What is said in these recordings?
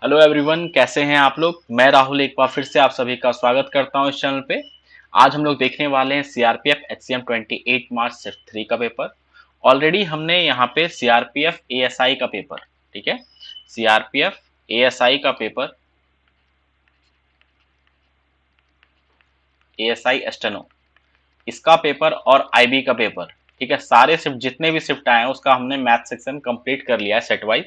Hello everyone, कैसे हैं आप लोग। मैं राहुल एक बार फिर से आप सभी का स्वागत करता हूं इस चैनल पे। आज हम लोग देखने वाले हैं सीआरपीएफ एचसीएम 28 मार्च शिफ्ट 3 का पेपर। ऑलरेडी हमने यहाँ पे सीआरपीएफ एएसआई का पेपर, ठीक है, सीआरपीएफ एएसआई का पेपर, एएसआई एस्टेनो, इसका पेपर और आईबी का पेपर, ठीक है, सारे शिफ्ट जितने भी शिफ्ट आए हैं उसका हमने मैथ सेक्शन कंप्लीट कर लिया है सेट वाइज,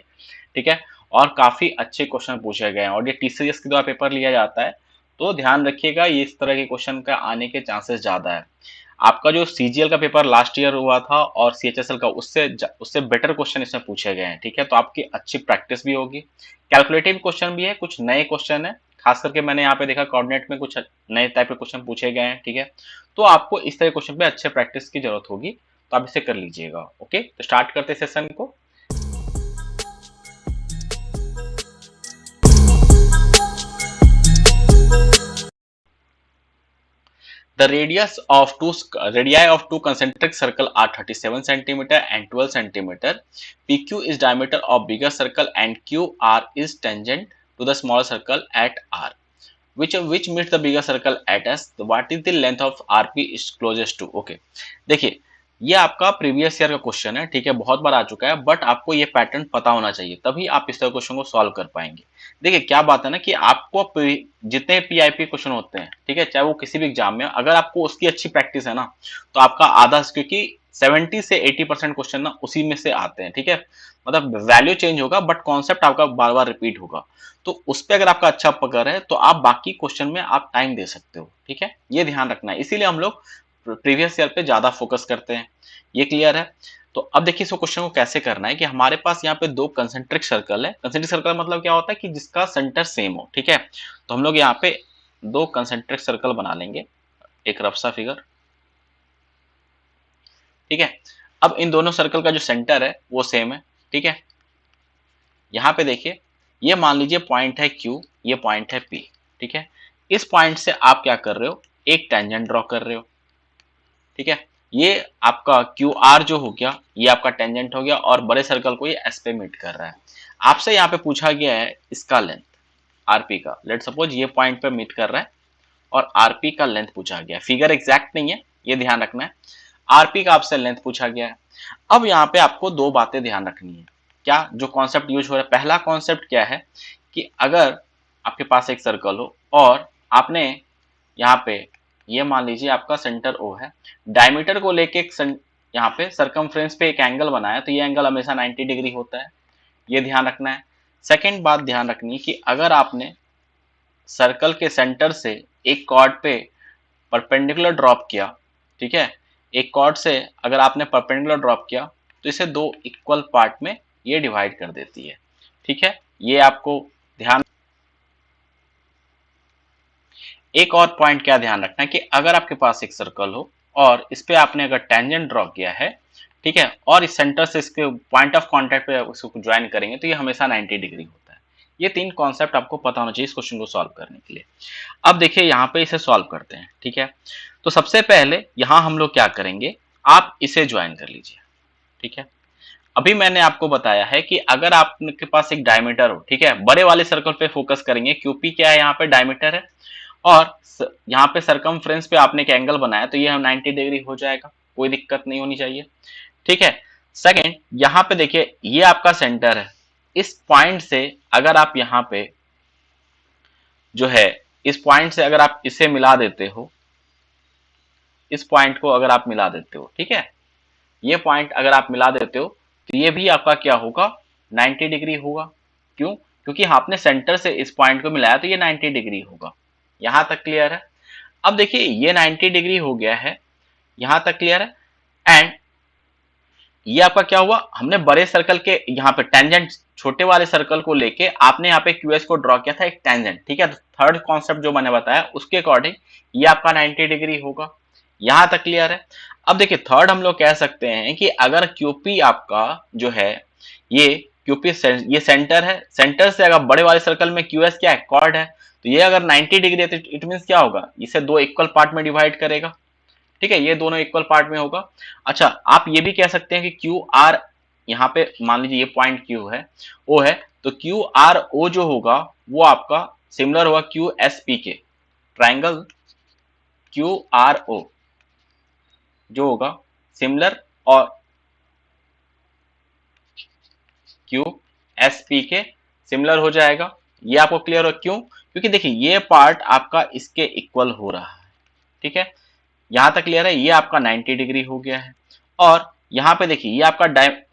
ठीक है। और काफी अच्छे क्वेश्चन पूछे गए हैं और ये टीसीएस के द्वारा पेपर लिया जाता है, तो ध्यान रखिएगा ये इस तरह के क्वेश्चन का आने के चांसेस ज्यादा है। आपका जो सीजीएल का पेपर लास्ट ईयर हुआ था और सीएचएसएल का उससे बेटर क्वेश्चन इसमें पूछे गए हैं, ठीक है, तो आपकी अच्छी प्रैक्टिस भी होगी। कैलकुलेटिव क्वेश्चन भी है, कुछ नए क्वेश्चन है, खास करके मैंने यहाँ पे देखा कोऑर्डिनेट में कुछ नए टाइप के क्वेश्चन पूछे गए हैं, ठीक है। तो आपको इस तरह क्वेश्चन पे अच्छे प्रैक्टिस की जरूरत होगी, तो आप इसे कर लीजिएगा। ओके, तो स्टार्ट करते सेशन को। The radii of two concentric circle are 37 centimeter and 12 centimeter. PQ is diameter of bigger circle and QR is tangent to the smaller circle at R. Which meets the bigger circle at S. What is the length of RP is closest to? Okay. देखिए, ये आपका previous year का question है, ठीक है, बहुत बार आ चुका है, बट आपको ये पैटर्न पता होना चाहिए, तभी आप इस तरह क्वेश्चन को सॉल्व कर पाएंगे। देखिए क्या बात है ना कि आपको जितने पीआईपी क्वेश्चन होते हैं, ठीक है, चाहे वो किसी भी एग्जाम में, अगर आपको उसकी अच्छी प्रैक्टिस है ना, तो आपका आधा, क्योंकि 70 से 80% क्वेश्चन ना उसी में से आते हैं, ठीक है, मतलब वैल्यू चेंज होगा बट कॉन्सेप्ट आपका बार बार रिपीट होगा। तो उस पर अगर आपका अच्छा पकड़ है तो आप बाकी क्वेश्चन में आप टाइम दे सकते हो, ठीक है, ये ध्यान रखना है, इसीलिए हम लोग प्रीवियस ईयर पे ज्यादा फोकस करते हैं। ये क्लियर है। तो अब देखिए इस क्वेश्चन को कैसे करना है कि हमारे पास यहाँ पे दो कंसेंट्रिक सर्कल है। कंसेंट्रिक सर्कल मतलब क्या होता है कि जिसका सेंटर सेम हो, ठीक है। तो हम लोग यहाँ पे दो कंसेंट्रिक सर्कल बना लेंगे, एक रफ सा फिगर, ठीक है। अब इन दोनों सर्कल का जो सेंटर है वो सेम है, ठीक है। यहाँ पे देखिए, ये मान लीजिए पॉइंट है Q, ये पॉइंट है P, ठीक है। इस पॉइंट से आप क्या कर रहे हो, एक टेंजेंट ड्रॉ कर रहे हो, ठीक है। ये आपका क्यू आर जो हो गया ये आपका टेंजेंट हो गया और बड़े सर्कल को ये एस पे मीट कर रहा है। आपसे यहाँ पे पूछा गया है इसका लेंथ, आरपी का, लेट सपोज ये पॉइंट पे मीट कर रहा है और आरपी का लेंथ पूछा गया है। फिगर एग्जैक्ट नहीं है, ये ध्यान रखना है, आरपी का आपसे लेंथ पूछा गया है। अब यहाँ पे आपको दो बातें ध्यान रखनी है। क्या जो कॉन्सेप्ट यूज हो रहा है, पहला कॉन्सेप्ट क्या है कि अगर आपके पास एक सर्कल हो और आपने यहाँ पे, ये मान लीजिए आपका सेंटर ओ है, डायमीटर को लेके यहाँ पे सरकमफ्रेंस पे एक एंगल बनाया, तो ये एंगल हमेशा 90 डिग्री होता है, ये ध्यान रखना है। सेकंड बात ध्यान रखनी है कि अगर आपने सर्कल के सेंटर से एक कॉर्ड पे परपेंडिकुलर ड्रॉप किया, ठीक है, एक कॉर्ड से अगर आपने परपेंडिकुलर ड्रॉप किया तो इसे दो इक्वल पार्ट में ये डिवाइड कर देती है, ठीक है, ये आपको ध्यान। एक और पॉइंट क्या ध्यान रखना है कि अगर आपके पास एक सर्कल हो और इस पे आपने अगर टेंजेंट ड्रॉ किया है, ठीक है, और इस सेंटर से इसके पॉइंट ऑफ कांटेक्ट पे उसको ज्वाइन करेंगे तो ये हमेशा 90 डिग्री होता है। ये तीन कॉन्सेप्ट आपको पता होना चाहिए इस क्वेश्चन को सॉल्व करने के लिए। अब देखिए यहाँ पे इसे सॉल्व करते हैं, ठीक है। तो सबसे पहले यहाँ हम लोग क्या करेंगे, आप इसे ज्वाइन कर लीजिए, ठीक है। अभी मैंने आपको बताया है कि अगर आपके पास एक डायमीटर हो, ठीक है, बड़े वाले सर्कल पे फोकस करेंगे, क्यूपी क्या है यहाँ पे, डायमीटर है, और यहाँ पे सरकमफ्रेंस पे आपने एक एंगल बनाया तो ये 90 डिग्री हो जाएगा, कोई दिक्कत नहीं होनी चाहिए, ठीक है। सेकंड, यहाँ पे देखिए ये आपका सेंटर है, इस पॉइंट से अगर आप यहाँ पे जो है, इस पॉइंट से अगर आप इसे मिला देते हो, इस पॉइंट को अगर आप मिला देते हो, ठीक है, ये पॉइंट अगर आप मिला देते हो तो ये भी आपका क्या होगा, 90 डिग्री होगा। क्यों? क्योंकि आपने सेंटर से इस पॉइंट को मिलाया तो ये 90 डिग्री होगा। यहां तक क्लियर है। अब देखिए ये 90 डिग्री हो गया है, यहां तक क्लियर है। एंड ये आपका क्या हुआ, हमने बड़े सर्कल के यहाँ पे टेंजेंट, छोटे वाले सर्कल को लेके आपने यहाँ पे क्यूएस को ड्रॉ किया था एक टेंजेंट, ठीक है। तो थर्ड कॉन्सेप्ट जो मैंने बताया उसके अकॉर्डिंग ये आपका 90 डिग्री होगा। यहां तक क्लियर है। अब देखिए थर्ड हम लोग कह सकते हैं कि अगर क्यूपी आपका जो है, ये क्यूपी ये सेंटर है, सेंटर से अगर बड़े वाले सर्कल में क्यूएस क्या है, कॉर्ड है, तो ये अगर 90 डिग्री है तो इट मींस क्या होगा, इसे दो इक्वल पार्ट में डिवाइड करेगा, ठीक है, ये दोनों इक्वल पार्ट में होगा। अच्छा, आप ये भी कह सकते हैं कि क्यू आर यहाँ पे मान लीजिए ये पॉइंट क्यू है, ओ है, तो क्यू आर ओ जो होगा वो आपका सिमिलर होगा क्यू एस पी के। ट्राइंगल क्यू आर ओ जो होगा सिमिलर और क्यू एस पी के सिमिलर हो जाएगा। ये आपको क्लियर हो क्यों? क्योंकि देखिए ये पार्ट आपका इसके इक्वल हो रहा है, ठीक है, यहां तक क्लियर है। ये आपका 90 डिग्री हो गया है और यहाँ पे देखिए ये आपका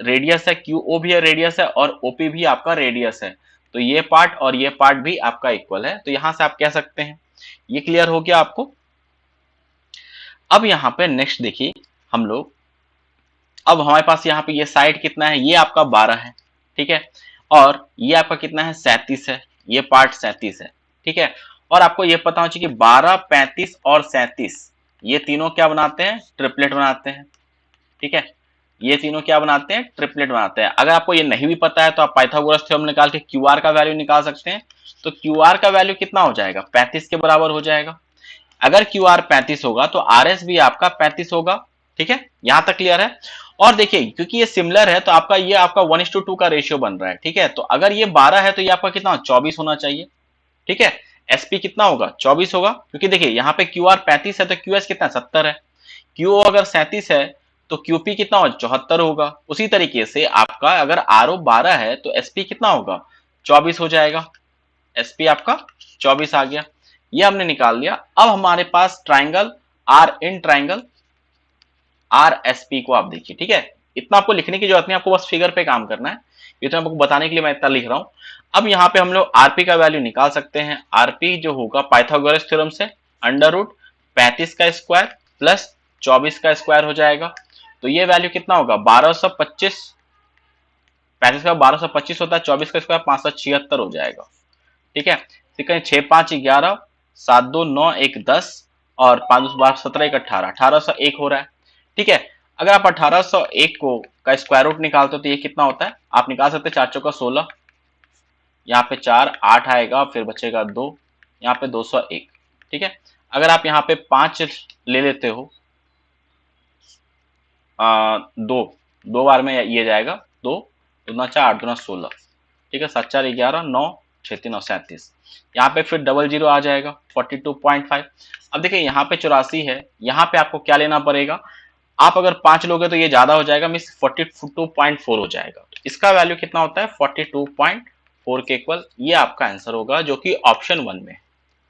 रेडियस है, क्यू ओ भी है रेडियस है और ओपी भी आपका रेडियस है, तो ये पार्ट और ये पार्ट भी आपका इक्वल है, तो यहां से आप कह सकते हैं। ये क्लियर हो गया आपको? अब यहाँ पे नेक्स्ट देखिए हम लोग, अब हमारे पास यहाँ पे ये साइड कितना है, ये आपका 12 है, ठीक है, और ये आपका कितना है 37 है, ये पार्ट 37 है, ठीक है। और आपको ये पता होना चाहिए कि 12, 35 और 37 ये तीनों क्या बनाते हैं, ट्रिपलेट बनाते हैं, ठीक है, ये तीनों क्या बनाते हैं, ट्रिपलेट बनाते हैं। अगर आपको ये नहीं भी पता है तो आप पाइथागोरस थ्योरम निकाल के क्यू आर का वैल्यू निकाल सकते हैं। तो क्यू आर का वैल्यू कितना हो जाएगा, 35 के बराबर हो जाएगा। अगर क्यू आर 35 होगा तो आर एस भी आपका 35 होगा, ठीक है, यहां तक क्लियर है। और देखिए क्योंकि ये सिमिलर है तो आपका ये आपका 1:2 का रेशियो बन रहा है, ठीक है, तो अगर ये 12 है तो ये आपका कितना 24 होना चाहिए, ठीक है। एसपी कितना होगा, 24 होगा, क्योंकि देखिए यहाँ पे क्यू आर 35 है तो क्यू एस कितना 70 है, क्यू अगर 37 है तो क्यूपी कितना होगा 74 होगा। उसी तरीके से आपका अगर आर ओ 12 है तो एसपी कितना होगा 24 हो जाएगा, एसपी आपका 24 आ गया, ये हमने निकाल लिया। अब हमारे पास triangle R in triangle R S P को आप देखिए, ठीक है, इतना आपको लिखने की जरूरत नहीं, आपको बस फिगर पे काम करना है, ये तो आपको बताने के लिए मैं इतना लिख रहा हूं। अब यहाँ पे हम लोग आरपी का वैल्यू निकाल सकते हैं। आरपी जो होगा पाइथागोरस थ्योरम से √35 का स्क्वायर प्लस 24 का स्क्वायर हो जाएगा, तो ये वैल्यू कितना होगा 1225, 35 का 1225 होता है, 24 का स्क्वायर 576 हो जाएगा, ठीक है। ठीक है, 6 5 11, 7 2 9 1 10 और 5 12 17 1 18, 1801 हो रहा है, ठीक है। अगर आप 1801 को का स्क्वायर रूट निकालते हो तो ये कितना होता है, आप निकाल सकते हैं 4 चौका 16, यहाँ पे 4 8 आएगा, फिर बचेगा 2, यहाँ पे 201, ठीक है। अगर आप यहाँ पे 5 ले लेते हो, दो बार में ये जाएगा, 2 दूना 4 8 दूना 16, ठीक है, 7 4 11 9 6 3 37, यहाँ पे फिर 00 आ जाएगा 42.5। अब देखिए यहाँ पे 84 है, यहाँ पे आपको क्या लेना पड़ेगा, आप अगर 5 लोगे तो ये ज्यादा हो जाएगा, मीन 42.4 हो जाएगा, तो इसका वैल्यू कितना होता है 42.4 के इक्वल, ये आपका आंसर होगा जो कि ऑप्शन 1 में।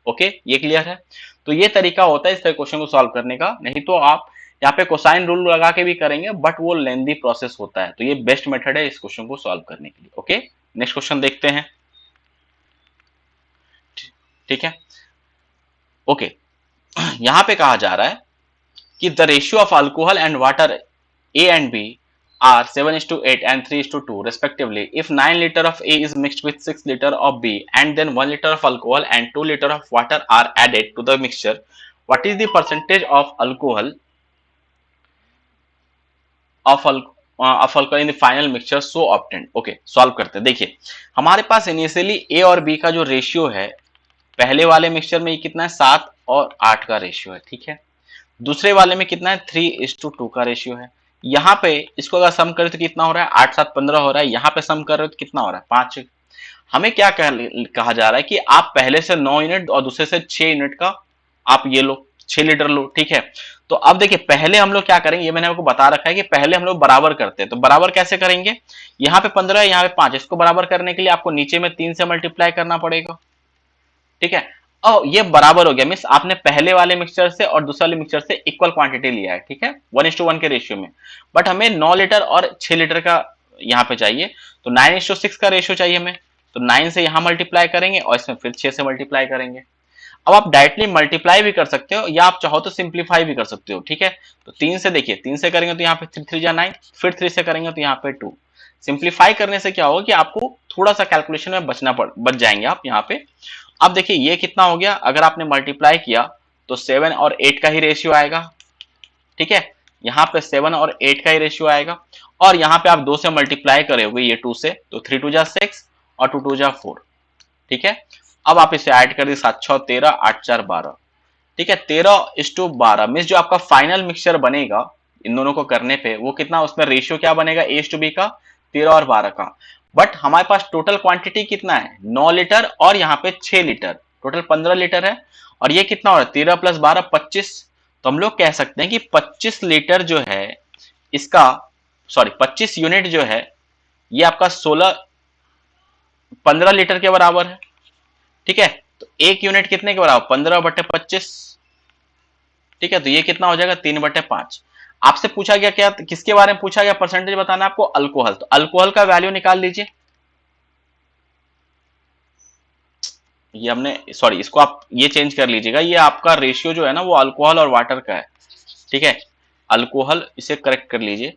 ओके, ये क्लियर है? तो ये तरीका होता है इस तरह क्वेश्चन को सॉल्व करने का, नहीं तो आप यहाँ पे कोसाइन रूल लगा के भी करेंगे बट वो लेंदी प्रोसेस होता है, तो ये बेस्ट मेथड है इस क्वेश्चन को सॉल्व करने के लिए। ओके, नेक्स्ट क्वेश्चन देखते हैं, ठीक है। ओके, यहाँ पे कहा जा रहा है कि the ratio of alcohol and water A and B are 7:8 and 3:2 respectively if 9 liter of A is mixed with 6 liter of B and then 1 liter of alcohol and 2 liter of water are added to the mixture, what is the percentage of alcohol in the final mixture so obtained? Okay, solve करते हैं। देखिए हमारे पास initially ए और B का जो ratio है, पहले वाले मिक्सचर में ये कितना है 7 और 8 का रेशियो है, ठीक है। दूसरे वाले में कितना है 3:2 का रेशियो है। यहाँ पे इसको अगर सम करें तो कितना हो रहा है 8 7 15 हो रहा है, यहाँ पे सम कर रहे हो तो कितना हो रहा है 5। हमें क्या कहा जा रहा है कि आप पहले से 9 यूनिट और दूसरे से 6 यूनिट का आप ये लो 6 लीटर लो, ठीक है। तो अब देखिए पहले हम लोग क्या करेंगे, ये मैंने आपको बता रखा है कि पहले हम लोग बराबर करते हैं, तो बराबर कैसे करेंगे, यहाँ पे 15 है यहाँ पे 5, इसको बराबर करने के लिए आपको नीचे में 3 से मल्टीप्लाई करना पड़ेगा, ठीक है। और ये बराबर हो गया, मींस आपने पहले वाले मिक्सचर से और दूसरे वाले मिक्सचर से इक्वल क्वांटिटी लिया है, ठीक है, 1:1 के रेशियो में। बट हमें 9 लीटर और 6 लीटर का यहाँ पे चाहिए, तो 9:6 का रेशियो चाहिए हमें, तो 9 से यहाँ मल्टीप्लाई करेंगे और इसमें फिर 6 से मल्टीप्लाई करेंगे। अब आप डायरेक्टली मल्टीप्लाई भी कर सकते हो या आप चाहो तो सिंप्लीफाई भी कर सकते हो, ठीक है। तो 3 से देखिए, 3 से करेंगे तो यहाँ पे 3 3 जा 9, फिर 3 से करेंगे तो यहाँ पे 2। सिंप्लीफाई करने से क्या होगा कि आपको थोड़ा सा कैलकुलेशन में बच जाएंगे आप यहाँ पे। अब देखिए ये कितना हो गया, अगर आपने मल्टीप्लाई किया तो 7 और 8 का ही रेशियो आएगा, ठीक है, यहाँ पे 7 और 8 का ही रेशियो आएगा, और यहाँ पे आप 2 से मल्टीप्लाई करोगे ये 2 से, तो 3 2 जा 6 और 2 2 जा 4, ठीक है। अब आप इसे ऐड कर दिए 7 6 13 8 4 12, ठीक है, 13:12 मींस जो आपका फाइनल मिक्सचर बनेगा इन दोनों को करने पे वो कितना, उसमें रेशियो क्या बनेगा A/B का 13 और 12 का, बट हमारे पास टोटल क्वांटिटी कितना है 9 लीटर और यहाँ पे 6 लीटर, टोटल 15 लीटर है। और ये कितना हो रहा है 13 + 12 25। तो हम लोग कह सकते हैं कि 25 लीटर जो है इसका, सॉरी 25 यूनिट जो है ये आपका 15 लीटर के बराबर है। ठीक है, तो एक यूनिट कितने के बराबर 15/25। ठीक है, तो ये कितना हो जाएगा 3/5। आपसे पूछा गया क्या, किसके बारे में पूछा गया, परसेंटेज बताना आपको अल्कोहल, तो अल्कोहल का वैल्यू निकाल लीजिए। ये हमने, सॉरी इसको आप ये चेंज कर लीजिएगा, ये आपका रेशियो जो है ना वो अल्कोहल और वाटर का है। ठीक है, अल्कोहल इसे करेक्ट कर लीजिए।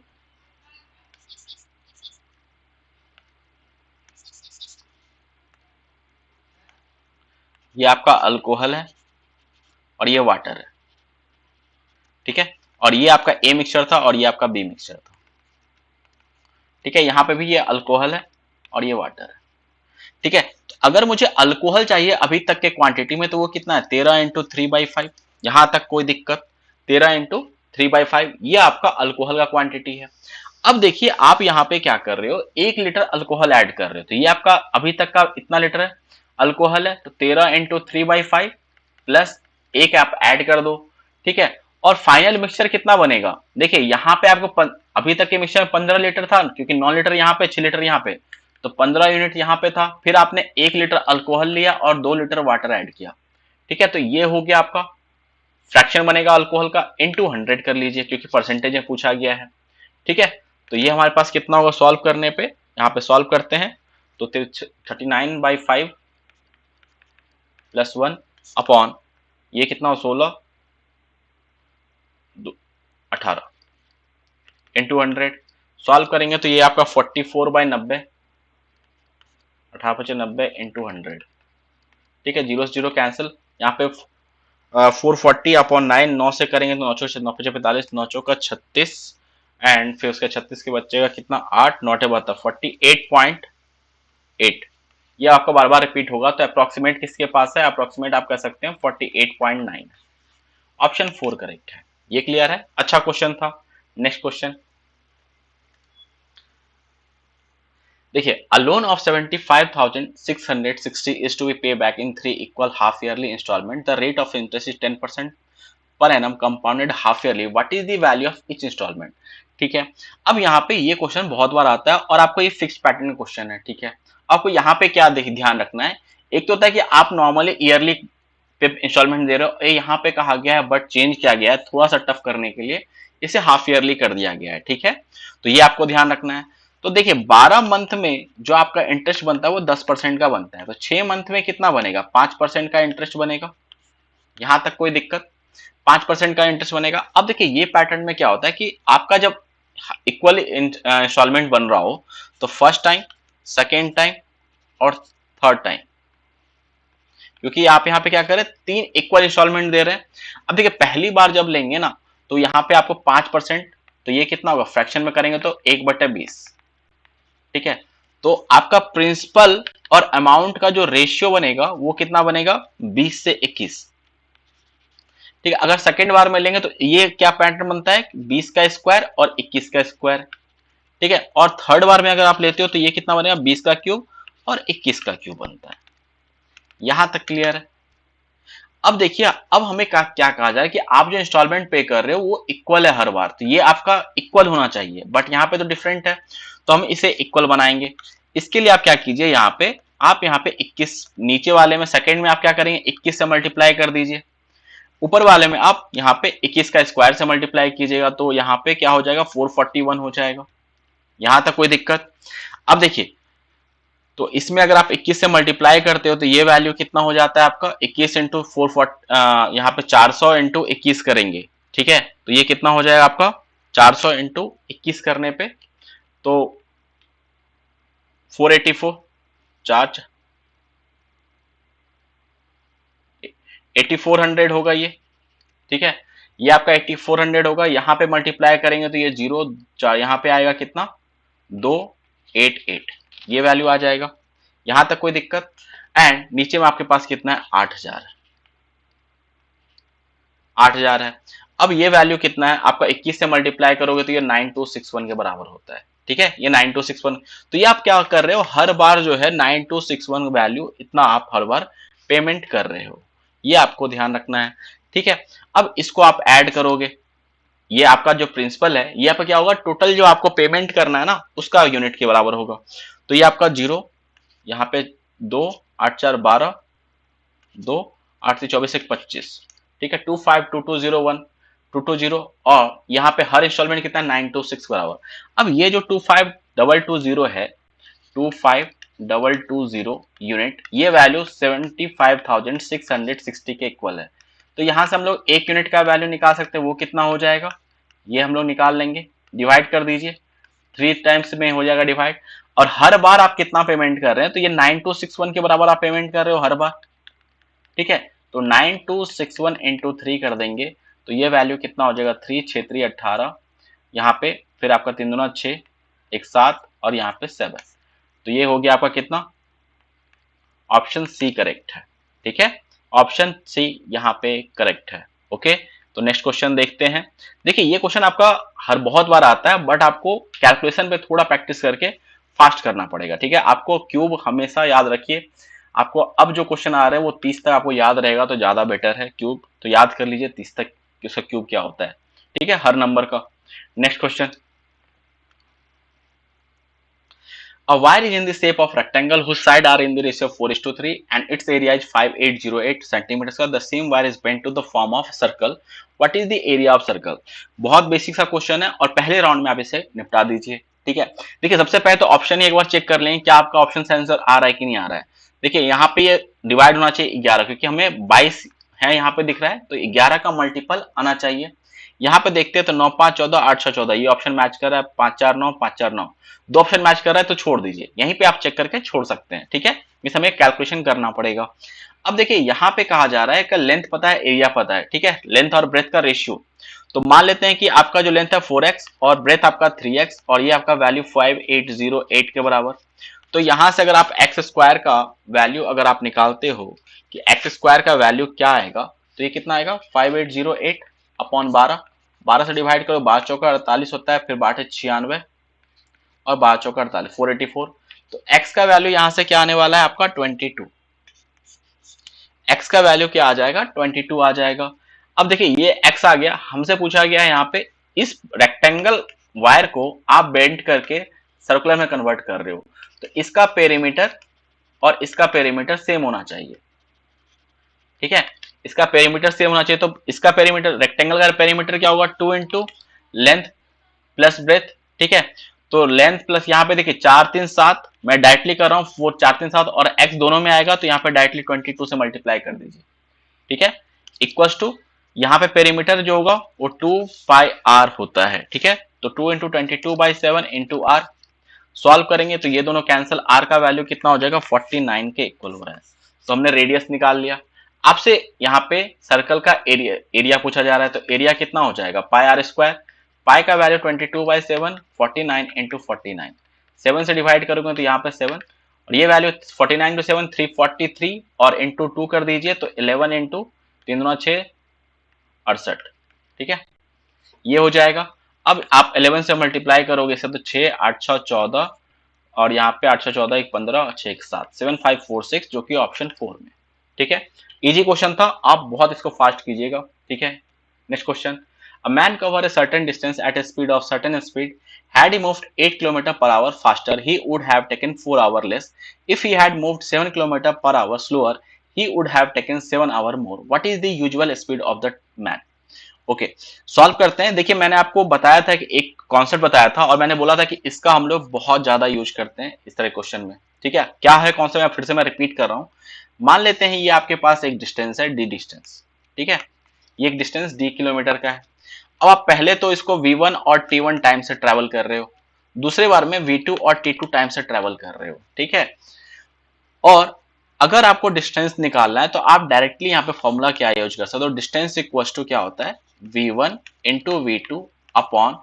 ये आपका अल्कोहल है और ये वाटर है। ठीक है, और ये आपका ए मिक्सचर था और ये आपका बी मिक्सचर था। ठीक है, यहां पे भी ये अल्कोहल है और ये वाटर है। ठीक है, तो अगर मुझे अल्कोहल चाहिए अभी तक के क्वांटिटी में तो वो कितना है 13 × 3/5, यहां तक कोई दिक्कत, 13 × 3/5 ये आपका अल्कोहल का क्वांटिटी है। अब देखिए आप यहाँ पे क्या कर रहे हो, 1 लीटर अल्कोहल ऐड कर रहे हो, तो ये आपका अभी तक का इतना लीटर है अल्कोहल है, तो 13 × 3/5 प्लस 1 आप ऐड कर दो। ठीक है, और फाइनल मिक्सचर कितना बनेगा, देखिए यहाँ पे आपको अभी तक के मिक्सचर में 15 लीटर था, क्योंकि 9 लीटर यहाँ पे 6 लीटर यहाँ पे, तो 15 यूनिट यहाँ पे था, फिर आपने 1 लीटर अल्कोहल लिया और 2 लीटर वाटर ऐड किया। ठीक है, तो ये हो गया आपका फ्रैक्शन बनेगा अल्कोहल का, इंटू 100 कर लीजिए क्योंकि परसेंटेज में पूछा गया है। ठीक है, तो ये हमारे पास कितना होगा सॉल्व करने पे, यहाँ पे सॉल्व करते हैं तो 39/5 + 1 अपॉन ये कितना हो 16 18 इंटू 100 सॉल्व करेंगे तो ये आपका 44/90, 18×5 = 90 इंटू 100। ठीक है, 0 से 0 कैंसिल, यहाँ पे 440/9, 9 से करेंगे तो 9 × 9 = 45, 9 × 36 एंड फिर उसके 36 के बच्चे का कितना 8, 9 × 72 48.8। ये आपका बार बार रिपीट होगा, तो अप्रोक्सीमेट किसके पास है, अप्रोक्सीमेट आप कह सकते हैं 48.9। ऑप्शन 4 करेक्ट है। ये क्लियर है, अच्छा क्वेश्चन था। नेक्स्ट क्वेश्चन देखिए, a loan of 75,660 is to be paid back in 3 equal half yearly installment. The rate of interest is 10% per annum compounded half yearly. What is the value of each installment? ठीक है, अब यहाँ पे ये question बहुत बार आता है और आपको ये फिक्स पैटर्न क्वेश्चन है। ठीक है, आपको यहाँ पे क्या ध्यान रखना है, एक तो होता है कि आप नॉर्मली ईयरली पे इंस्टॉलमेंट दे रहे हो, यहाँ पे कहा गया है बट चेंज किया गया है थोड़ा सा टफ करने के लिए, इसे हाफ ईयरली कर दिया गया है। ठीक है, तो ये आपको ध्यान रखना है। तो देखिए 12 मंथ में जो आपका इंटरेस्ट बनता है वो 10% का बनता है, तो 6 मंथ में कितना बनेगा 5% का इंटरेस्ट बनेगा, यहां तक कोई दिक्कत, 5% का इंटरेस्ट बनेगा। अब देखिए ये पैटर्न में क्या होता है कि आपका जब इक्वल इंस्टॉलमेंट बन रहा हो तो फर्स्ट टाइम, सेकेंड टाइम और थर्ड टाइम, क्योंकि आप यहाँ पे क्या करें 3 इक्वल इंस्टॉलमेंट दे रहे हैं। अब देखिए पहली बार जब लेंगे ना तो यहाँ पे आपको 5%, तो ये कितना होगा फ्रैक्शन में करेंगे तो 1/20। ठीक है, तो आपका प्रिंसिपल और अमाउंट का जो रेशियो बनेगा वो कितना बनेगा 20 से 21। ठीक है, अगर सेकेंड बार में लेंगे तो ये क्या पैटर्न बनता है 20 का स्क्वायर और 21 का स्क्वायर। ठीक है, और थर्ड बार में अगर आप लेते हो तो ये कितना बनेगा 20 का क्यूब और 21 का क्यूब बनता है। यहां तक क्लियर है। अब देखिए अब हमें क्या कहा जाए कि आप जो इंस्टॉलमेंट पे कर रहे हो वो इक्वल है हर बार, तो ये आपका इक्वल होना चाहिए, बट यहाँ पे तो डिफरेंट है, तो हम इसे इक्वल बनाएंगे। इसके लिए आप क्या कीजिए, यहाँ पे आप यहाँ पे 21 नीचे वाले में सेकंड में आप क्या करेंगे 21 से मल्टीप्लाई कर दीजिए, ऊपर वाले में आप यहाँ पे 21 का स्क्वायर से मल्टीप्लाई कीजिएगा, तो यहाँ पे क्या हो जाएगा 441 हो जाएगा। यहां तक कोई दिक्कत। अब देखिए तो इसमें अगर आप 21 से मल्टीप्लाई करते हो तो ये वैल्यू कितना हो जाता है आपका 21 इंटू 440, यहाँ पे 400 इंटू 21 करेंगे। ठीक है, तो ये कितना हो जाएगा आपका 400 इंटू 21 करने पे तो 484 चार्ज 8400 होगा ये। ठीक है, ये आपका 8400 होगा, यहाँ पे मल्टीप्लाई करेंगे तो ये 0 यहाँ पे आएगा कितना 288, ये वैल्यू आ जाएगा। यहां तक कोई दिक्कत। एंड नीचे में आपके पास कितना है 8000 है। अब ये वैल्यू कितना है आपका 21 से मल्टीप्लाई करोगे तो ये 9261 के बराबर होता है। ठीक है, ये 9261। तो ये आप क्या कर रहे हो, हर बार जो है 9261 वैल्यू इतना आप हर बार पेमेंट कर रहे हो, ये आपको ध्यान रखना है। ठीक है, अब इसको आप ऐड करोगे, ये आपका जो प्रिंसिपल है ये आपका क्या होगा, टोटल जो आपको पेमेंट करना है ना उसका यूनिट के बराबर होगा। तो ये आपका 0, यहाँ पे 2 8 4 12, 2 8 से 24 1 25, ठीक है, 252201 220, और यहाँ पे हर इंस्टॉलमेंट कितना 926 बराबर। अब ये जो 25220 है, 25220 यूनिट, ये वैल्यू 75,660 के इक्वल है। तो यहां से हम लोग एक यूनिट का वैल्यू निकाल सकते हैं, वो कितना हो जाएगा, ये हम लोग निकाल लेंगे, डिवाइड कर दीजिए, 3 टाइम्स में हो जाएगा डिवाइड। और हर बार आप कितना पेमेंट कर रहे हैं, तो ये 9261 के बराबर आप पेमेंट कर रहे हो हर बार। ठीक है, तो 9261 इंटू 3 कर देंगे तो ये वैल्यू कितना हो जाएगा, 3 6 3 18, यहाँ पे फिर आपका 3 दूना 6 1 7 और यहाँ पे 7। तो ये हो गया आपका कितना, ऑप्शन सी करेक्ट है। ठीक है, ऑप्शन सी यहाँ पे करेक्ट है। ओके, तो नेक्स्ट क्वेश्चन देखते हैं। देखिए ये क्वेश्चन आपका हर बहुत बार आता है, बट आपको कैलकुलेशन पे थोड़ा प्रैक्टिस करके फास्ट करना पड़ेगा। ठीक है, आपको क्यूब हमेशा याद रखिए, आपको अब जो क्वेश्चन आ रहे हैं वो 30 तक आपको याद रहेगा तो ज्यादा बेटर है। क्यूब तो याद कर लीजिए 30 तक उसका क्यूब क्या होता है। ठीक है, हर नंबर का। Next question, a wire is in the shape of rectangle whose side are in the ratio of 4:3 and its area is 5808 centimeters. The same wire is bent to the form of circle. What is the area of circle? बहुत basic सा question है और पहले round में आप इसे निपटा दीजिए। ठीक है, देखिए सबसे पहले तो ऑप्शन ही एक बार चेक कर लेंगे क्या आपका ऑप्शन से आंसर आ रहा है कि नहीं आ रहा है। देखिए यहाँ पे ये डिवाइड होना चाहिए 11, क्योंकि हमें 22 है यहाँ पे दिख रहा है, तो 11 का मल्टीपल आना चाहिए। यहाँ पे देखते हैं तो 9 5 14 8 6 14, ये ऑप्शन मैच कर रहा है, 5 4 9 5 4 9, दो ऑप्शन मैच कर रहा है तो छोड़ दीजिए, यहीं पे आप चेक करके छोड़ सकते हैं। ठीक है, इस हमें कैलकुलेशन करना पड़ेगा। अब देखिए यहाँ पे कहा जा रहा है कि लेंथ पता है, एरिया पता है। ठीक है, लेंथ और ब्रेथ का रेशियो, तो मान लेते हैं कि आपका जो लेंथ है 4x और ब्रेथ आपका 3x और ये आपका वैल्यू 5808 के बराबर। तो यहां से अगर आप एक्स स्क्वायर का वैल्यू अगर आप निकालते हो कि एक्स स्क्वायर का वैल्यू क्या आएगा, तो ये कितना आएगा 5808 अपॉन 12, 12 से डिवाइड करो, 12 चौका 48 होता है, फिर 12 96 और 12 चौका 48 484। तो x का वैल्यू यहां से क्या आने वाला है आपका 22, x का वैल्यू क्या आ जाएगा 22 आ जाएगा। अब देखिए ये x आ गया, हमसे पूछा गया है यहाँ पे इस रेक्टेंगल वायर को आप बेंड करके सर्कुलर में कन्वर्ट कर रहे हो, तो इसका पेरीमीटर और इसका पेरीमीटर सेम होना चाहिए। ठीक है, इसका पेरीमीटर सेम होना चाहिए, तो इसका पेरीमीटर, रेक्टेंगल का पेरीमीटर क्या होगा 2 इंटू लेंथ प्लस ब्रेथ। ठीक है, तो लेंथ प्लस यहाँ पे देखिए 4 3 7, मैं डायरेक्टली कर रहा हूँ 4 4 3 7 और x दोनों में आएगा तो यहाँ पे डायरेक्टली 22 से मल्टीप्लाई कर दीजिए। ठीक है, इक्वल्स टू यहाँ पे पेरीमीटर जो होगा वो 2 पाई r होता है। ठीक है, तो 2 इंटू 22/7 इंटू r, सॉल्व करेंगे तो ये दोनों कैंसिल, r का वैल्यू कितना हो जाएगा 49 के इक्वल हो रहा है। तो हमने रेडियस निकाल लिया। आपसे यहाँ पे सर्कल का एरिया पूछा जा रहा है, तो एरिया कितना हो जाएगा पाई आर स्क्वायर, पाई का वैल्यू 22/7 49 इंटू 49, 7 से डिवाइड करोगे तो यहाँ पे 7 और ये वैल्यू 49 इंटू 7 343 और इंटू 2 कर दीजिए तो 11 इंटू 3 दूना 6 68। ठीक है, ये हो जाएगा। अब आप 11 से मल्टीप्लाई करोगे इसे तो 6 8 6 14 और यहाँ पे 8 6 14 1 15 और 6 1 7 7546, जो कि ऑप्शन 4 में। ठीक है, इजी क्वेश्चन था, आप बहुत इसको फास्ट कीजिएगा। ठीक है, next question, a man cover a certain distance at a speed of certain speed, had he moved 8 km per hour faster he would have taken 4 hours less, if he had moved 7 km per hour slower he would have taken 7 hours more, what is the usual speed of the man? Okay, solve करते हैं। देखिए मैंने आपको बताया था कि एक concept बताया था और मैंने बोला था कि इसका हम लोग बहुत ज्यादा यूज करते हैं इस तरह क्वेश्चन में। ठीक है, क्या है कॉन्सेप्ट, फिर से मैं रिपीट कर रहा हूं। मान लेते हैं ये आपके पास एक डिस्टेंस है डी डिस्टेंस। ठीक है, ये एक डिस्टेंस डी किलोमीटर का है। अब आप पहले तो इसको v1 और t1 टाइम से ट्रेवल कर रहे हो, दूसरे बार में v2 और t2 टाइम से ट्रेवल कर रहे हो। ठीक है, और अगर आपको डिस्टेंस निकालना है तो आप डायरेक्टली यहाँ पे फॉर्मूला क्या यूज कर सकते हो, डिस्टेंस इक्वल टू क्या होता है v1 into v2 upon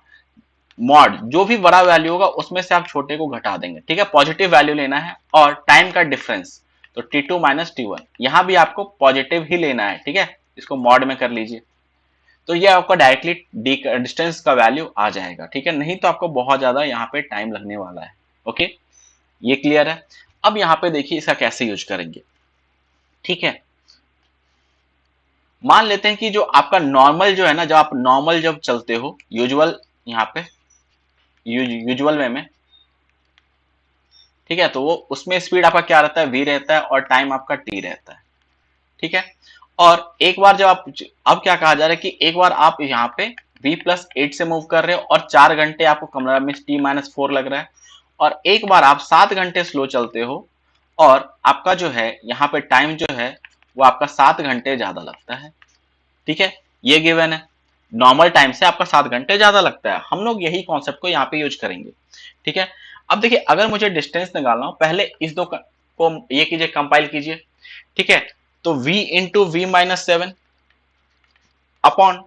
mod, जो भी बड़ा वैल्यू होगा उसमें से आप छोटे को घटा देंगे। ठीक है, पॉजिटिव वैल्यू लेना है और टाइम का डिफरेंस, तो t2 माइनस t1, यहां भी आपको पॉजिटिव ही लेना है। ठीक है, इसको मॉड में कर लीजिए, तो ये आपका डायरेक्टली डिस्टेंस का वैल्यू आ जाएगा, ठीक है। नहीं तो आपको बहुत ज्यादा यहाँ पे टाइम लगने वाला है। ओके, ये क्लियर है। अब यहाँ पे देखिए इसका कैसे यूज करेंगे, ठीक है। मान लेते हैं कि जो आपका नॉर्मल जो है ना, जब आप नॉर्मल जब चलते हो यूजुअल, यहाँ पे यूजुअल वे में, ठीक है, तो वो उसमें स्पीड आपका क्या रहता है, v रहता है और टाइम आपका t रहता है, ठीक है। और एक बार जब आप, अब क्या कहा जा रहा है कि एक बार आप यहाँ पे v+8 से मूव कर रहे हो और 4 घंटे आपको कमरा में t-4 लग रहा है, और एक बार आप 7 घंटे स्लो चलते हो और आपका जो है यहाँ पे टाइम जो है वो आपका 7 घंटे ज्यादा लगता है, ठीक है। ये गिवन है, नॉर्मल टाइम से आपका 7 घंटे ज्यादा लगता है। हम लोग यही कॉन्सेप्ट को यहाँ पे यूज करेंगे, ठीक है। अब देखिए अगर मुझे डिस्टेंस निकालना हो, पहले इस दो को ये कीजिए, कंपाइल कीजिए, ठीक है। तो v into v-7 upon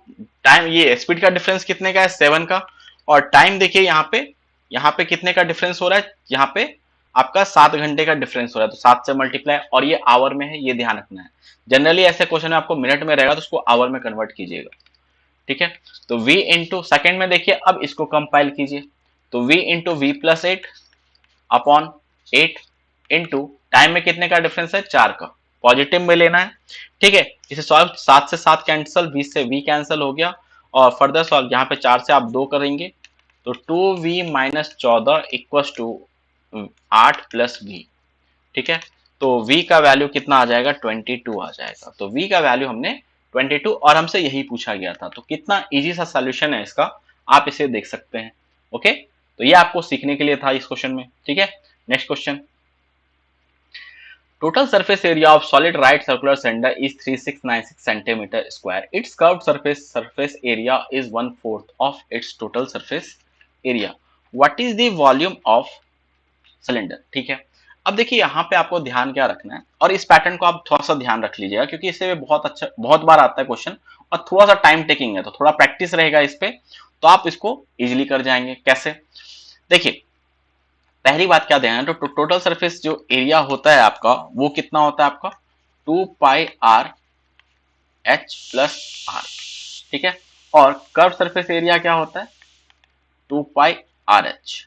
time, ये स्पीड का डिफरेंस कितने का है, 7 का, और टाइम देखिए यहाँ पे कितने का डिफरेंस हो रहा है, यहाँ पे आपका 7 घंटे का डिफरेंस हो रहा है, तो 7 से मल्टीप्लाई, और ये आवर में है, ये ध्यान रखना है। जनरली ऐसे क्वेश्चन में आपको मिनट में रहेगा तो उसको आवर में कन्वर्ट कीजिएगा, ठीक है। तो v इंटू सेकेंड में देखिए, अब इसको कंपाइल कीजिए, तो v into v+8 upon 8 into time में कितने का डिफरेंस है, 4 का, पॉजिटिव में लेना है, ठीक है। इसे सॉल्व, 7 से 7 कैंसिल, 20 से v कैंसिल हो गया, और फर्दर सॉल्व यहाँ पे 4 से आप 2 करेंगे, तो 2v-14 equal to 8 plus v, ठीक है। तो v का वैल्यू कितना आ जाएगा, 22 आ जाएगा। तो v का वैल्यू हमने 22, और हमसे यही पूछा गया था, तो कितना इजी सा सॉल्यूशन है इसका, आप इसे देख सकते हैं। ओके, तो ये आपको सीखने के लिए था इस क्वेश्चन में, ठीक है। Next question, total surface area of solid right circular cylinder is 3696 centimeter square. Its curved surface area is 1/4 of its total surface area. What is the volume of cylinder? ठीक है। अब देखिए यहाँ पे आपको ध्यान क्या रखना है, और इस पैटर्न को आप थोड़ा सा ध्यान रख लीजिएगा, क्योंकि इससे बहुत अच्छा, बहुत बार आता है क्वेश्चन, और थोड़ा सा टाइम टेकिंग है, तो थोड़ा प्रैक्टिस रहेगा इस पे, तो आप इसको इजिली कर जाएंगे। कैसे, देखिए पहली बात क्या ध्यान है, तो टोटल सरफेस जो एरिया होता है आपका, वो कितना होता है आपका, 2πr h प्लस r, ठीक है। और कर्व सरफेस एरिया क्या होता है, 2πrh,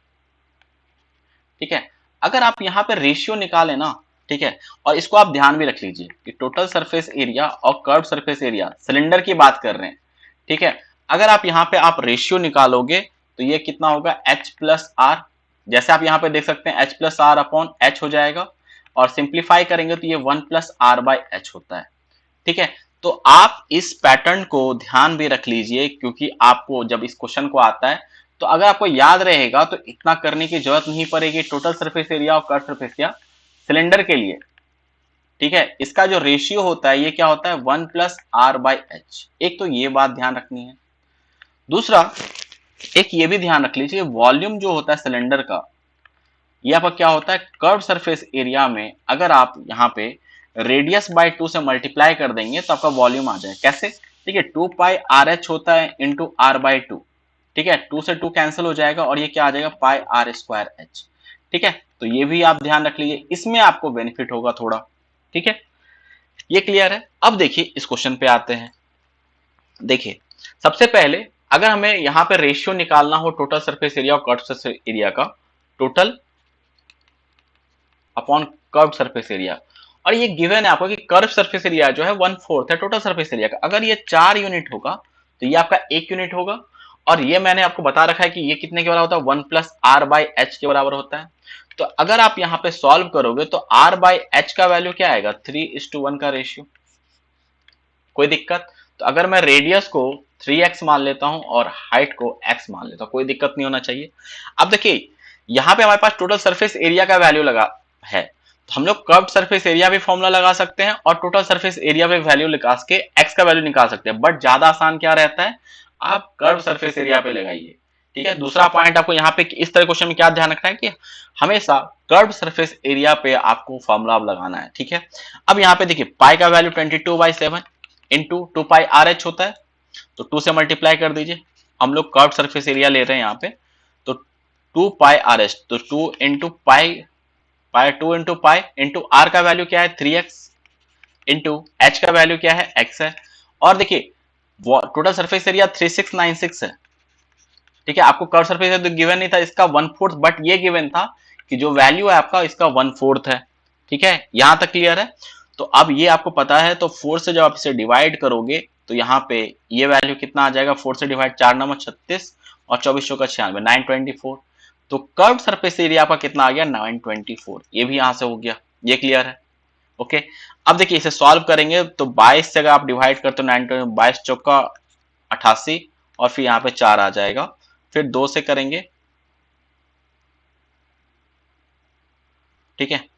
ठीक है। अगर आप यहाँ पे रेशियो निकालें ना, ठीक है, और इसको आप ध्यान भी रख लीजिए कि टोटल सरफेस एरिया और कर्व सरफेस एरिया, सिलेंडर की बात कर रहे हैं, ठीक है। अगर आप यहाँ पे आप रेशियो निकालोगे तो ये कितना होगा, h प्लस आर, जैसे आप यहाँ पे देख सकते हैं h plus R upon H हो जाएगा, और सिंप्लीफाई करेंगे तो ये 1 प्लस आर बाई एच होता है, ठीक है। तो आप इस पैटर्न को ध्यान भी रख लीजिए, क्योंकि आपको जब इस क्वेश्चन को आता है तो अगर आपको याद रहेगा तो इतना करने की जरूरत नहीं पड़ेगी, टोटल सरफेस एरिया और कर्व सरफेस एरिया सिलेंडर के लिए, ठीक है। इसका जो रेशियो होता है ये क्या होता है, 1 प्लस आर बाई एच। एक तो ये बात ध्यान रखनी है। दूसरा, एक ये भी ध्यान रख लीजिए, वॉल्यूम जो होता है सिलेंडर का, ये आपका क्या होता है, कर्व सरफेस एरिया में अगर आप यहाँ पे रेडियस बाय 2 से मल्टीप्लाई कर देंगे तो आपका वॉल्यूम आ जाए। कैसे, ठीक है, 2πrh होता है इंटू r बाई 2, ठीक है, 2 से 2 कैंसिल हो जाएगा, और ये क्या आ जाएगा, पाई आर स्क्वायर एच, ठीक है। तो ये भी आप ध्यान रख लीजिए, इसमें आपको बेनिफिट होगा थोड़ा, ठीक है। ये क्लियर है। अब देखिए इस क्वेश्चन पे आते हैं। देखिए सबसे पहले अगर हमें यहाँ पे रेशियो निकालना हो टोटल सरफेस एरिया और कर्व सरफेस एरिया का, total upon curve surface area, और ये गिवन है आपको कि कर्व सरफेस एरिया जो है 1/4 है टोटल सरफेस एरिया का। अगर ये 4 यूनिट होगा तो ये आपका 1 यूनिट होगा, और ये मैंने आपको बता रखा है कि ये कितने के बराबर होता है, 1 प्लस आर बाई एच के बराबर होता है। तो अगर आप यहाँ पे सॉल्व करोगे तो आर बाई एच का वैल्यू क्या आएगा, 3:1 का रेशियो। कोई दिक्कत, तो अगर मैं रेडियस को 3x मान लेता हूं और हाइट को x मान लेता हूं, कोई दिक्कत नहीं होना चाहिए। अब देखिए यहाँ पे हमारे पास टोटल सरफेस एरिया का वैल्यू लगा है, तो हम लोग कर्व्ड सरफेस एरिया भी फॉर्मूला लगा सकते हैं और टोटल सरफेस एरिया पे वैल्यू लगा के x का वैल्यू निकाल सकते हैं, बट ज्यादा आसान क्या रहता है, आप कर्व सरफेस एरिया पे लगाइए, ठीक है। दूसरा पॉइंट आपको यहाँ पे इस तरह क्वेश्चन में क्या ध्यान रखना है कि हमेशा कर्व सरफेस एरिया पे आपको फॉर्मूला लगाना है, ठीक है। अब यहाँ पे देखिए पाई का वैल्यू 22/7 इंटू 2πrh होता है, तो 2 से मल्टीप्लाई कर दीजिए, हम लोग कर्व सरफेस एरिया ले रहे हैं यहाँ पे, तो 2πrh, तो 2 into pi, 2 into pi into R का वैल्यू क्या है 3x, इंटू एच का वैल्यू क्या है x है। और देखिए टोटल सरफेस एरिया 3696 है, ठीक है। आपको कर्व सरफेस तो गिवन नहीं था इसका 1/4, बट ये गिवन था कि जो वैल्यू है आपका इसका 1/4 है, ठीक है। यहां तक क्लियर है। तो अब ये आपको पता है, तो 4 से जब आप इसे डिवाइड करोगे तो यहाँ पे ये वैल्यू कितना आ जाएगा, 4 से डिवाइड, 4 9 36 और 24 का 96, 924। तो कर्व सरफेस एरिया आपका कितना आ गया, 924। ये भी यहां से हो गया, ये क्लियर है। ओके, अब देखिए इसे सॉल्व करेंगे तो 22 से अगर आप डिवाइड करते हो 9, 22 चौका 88 और फिर यहाँ पे 4 आ जाएगा, फिर 2 से करेंगे, ठीक है।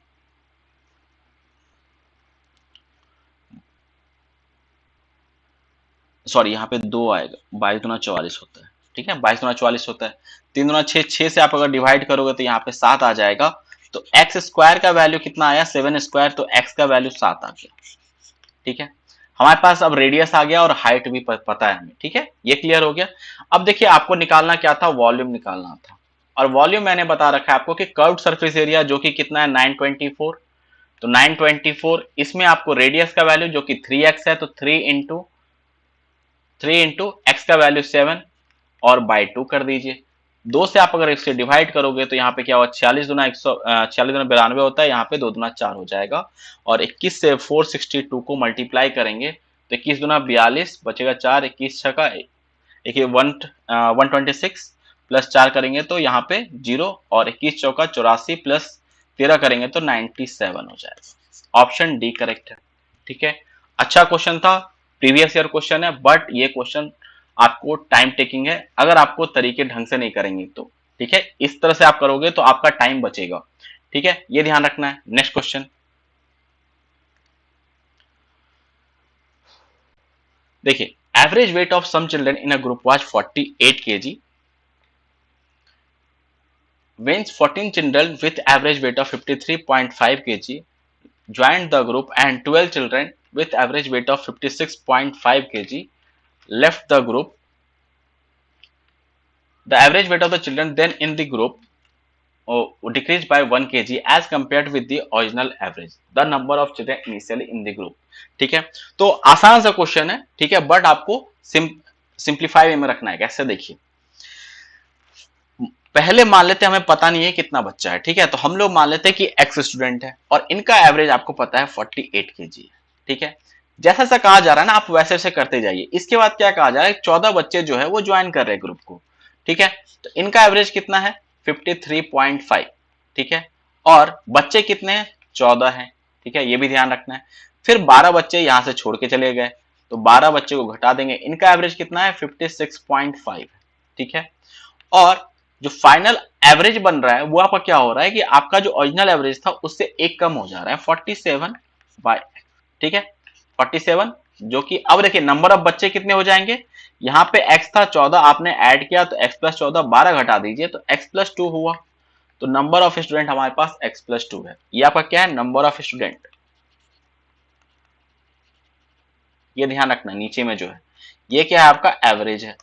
सॉरी यहाँ पे 2 आएगा, 22×4 होता है, ठीक है, 22×4 होता है। 3×6, 6 से आप अगर डिवाइड करोगे तो यहाँ पे 7 आ जाएगा। तो एक्स स्क्वायर का वैल्यू कितना आया, 7 स्क्वायर, तो एक्स का वैल्यू 7 आ गया, ठीक है। हमारे पास अब रेडियस आ गया और हाइट भी पता है हमें, ठीक है, ये क्लियर हो गया। अब देखिए आपको निकालना क्या था, वॉल्यूम निकालना था। और वॉल्यूम मैंने बता रखा है आपको कि कर्व्ड सरफेस एरिया जो कि कितना है 924। तो 924, इसमें आपको रेडियस का वैल्यू जो कि 3x है, तो 3 इंटू एक्स का वैल्यू 7 और बाई 2 कर दीजिए। 2 से आप अगर इससे डिवाइड करोगे तो यहाँ पे क्या होगा, 46 दुना 46 दुना 92 होता है, यहाँ पे 2 दुना 4 हो जाएगा। और 21 से 462 को मल्टीप्लाई करेंगे तो 21 दुना 42 बचेगा 4, 21 छका, देखिए 126 प्लस 4 करेंगे तो यहाँ पे 0, और 21 चौका 84 प्लस 13 करेंगे तो 97 हो जाएगा। ऑप्शन डी करेक्ट है, ठीक है। अच्छा क्वेश्चन था, प्रीवियस ईयर क्वेश्चन है, बट ये क्वेश्चन आपको टाइम टेकिंग है अगर आपको तरीके ढंग से नहीं करेंगे तो, ठीक है। इस तरह से आप करोगे तो आपका टाइम बचेगा, ठीक है, ये ध्यान रखना है। नेक्स्ट क्वेश्चन देखिए, average weight of some children in a group was 48 kg when 14 children with average weight of 53.5 kg joined the group and 12 children with average weight of 56.5 kg left the group. The average weight of the children then in the group decreased by 1 kg as compared with the original average. The number of children initially in the group. ठीक है, तो आसान सा question है, ठीक है, but आपको simplify में रखना है। कैसे, देखिए पहले मान लेते हैं हमें पता नहीं है कितना बच्चा है, ठीक है, तो हम लोग मान लेते हैं कि एक्स स्टूडेंट है और इनका एवरेज आपको पता है 48 kg है, ठीक है। जैसा सा कहा जा रहा है ना, आप वैसे वैसे करते जाइए। इसके बाद क्या कहा जा रहा है, 14 बच्चे जो है वो ज्वाइन कर रहे हैं ग्रुप को, ठीक है। तो इनका एवरेज कितना है 53.5, ठीक है, और बच्चे कितने हैं 14 हैं, ठीक है, ये भी ध्यान रखना है। फिर 12 बच्चे यहां से छोड़ के चले गए, तो 12 बच्चे को घटा देंगे, इनका एवरेज कितना है 56.5, ठीक है। और जो फाइनल एवरेज बन रहा है वो आपका क्या हो रहा है कि आपका जो ओरिजिनल एवरेज था उससे एक कम हो जा रहा है 47 बाय, ठीक है, 47। जो कि अब देखिए नंबर ऑफ बच्चे कितने हो जाएंगे, यहाँ पे x था 14, आपने ऐड किया तो x प्लस 14, 12 घटा दीजिए तो x प्लस 2 हुआ। तो नंबर ऑफ स्टूडेंट हमारे पास x प्लस 2 है। ये आपका क्या है, नंबर ऑफ स्टूडेंट। ये ध्यान रखना नीचे में जो है ये क्या है, आपका एवरेज है,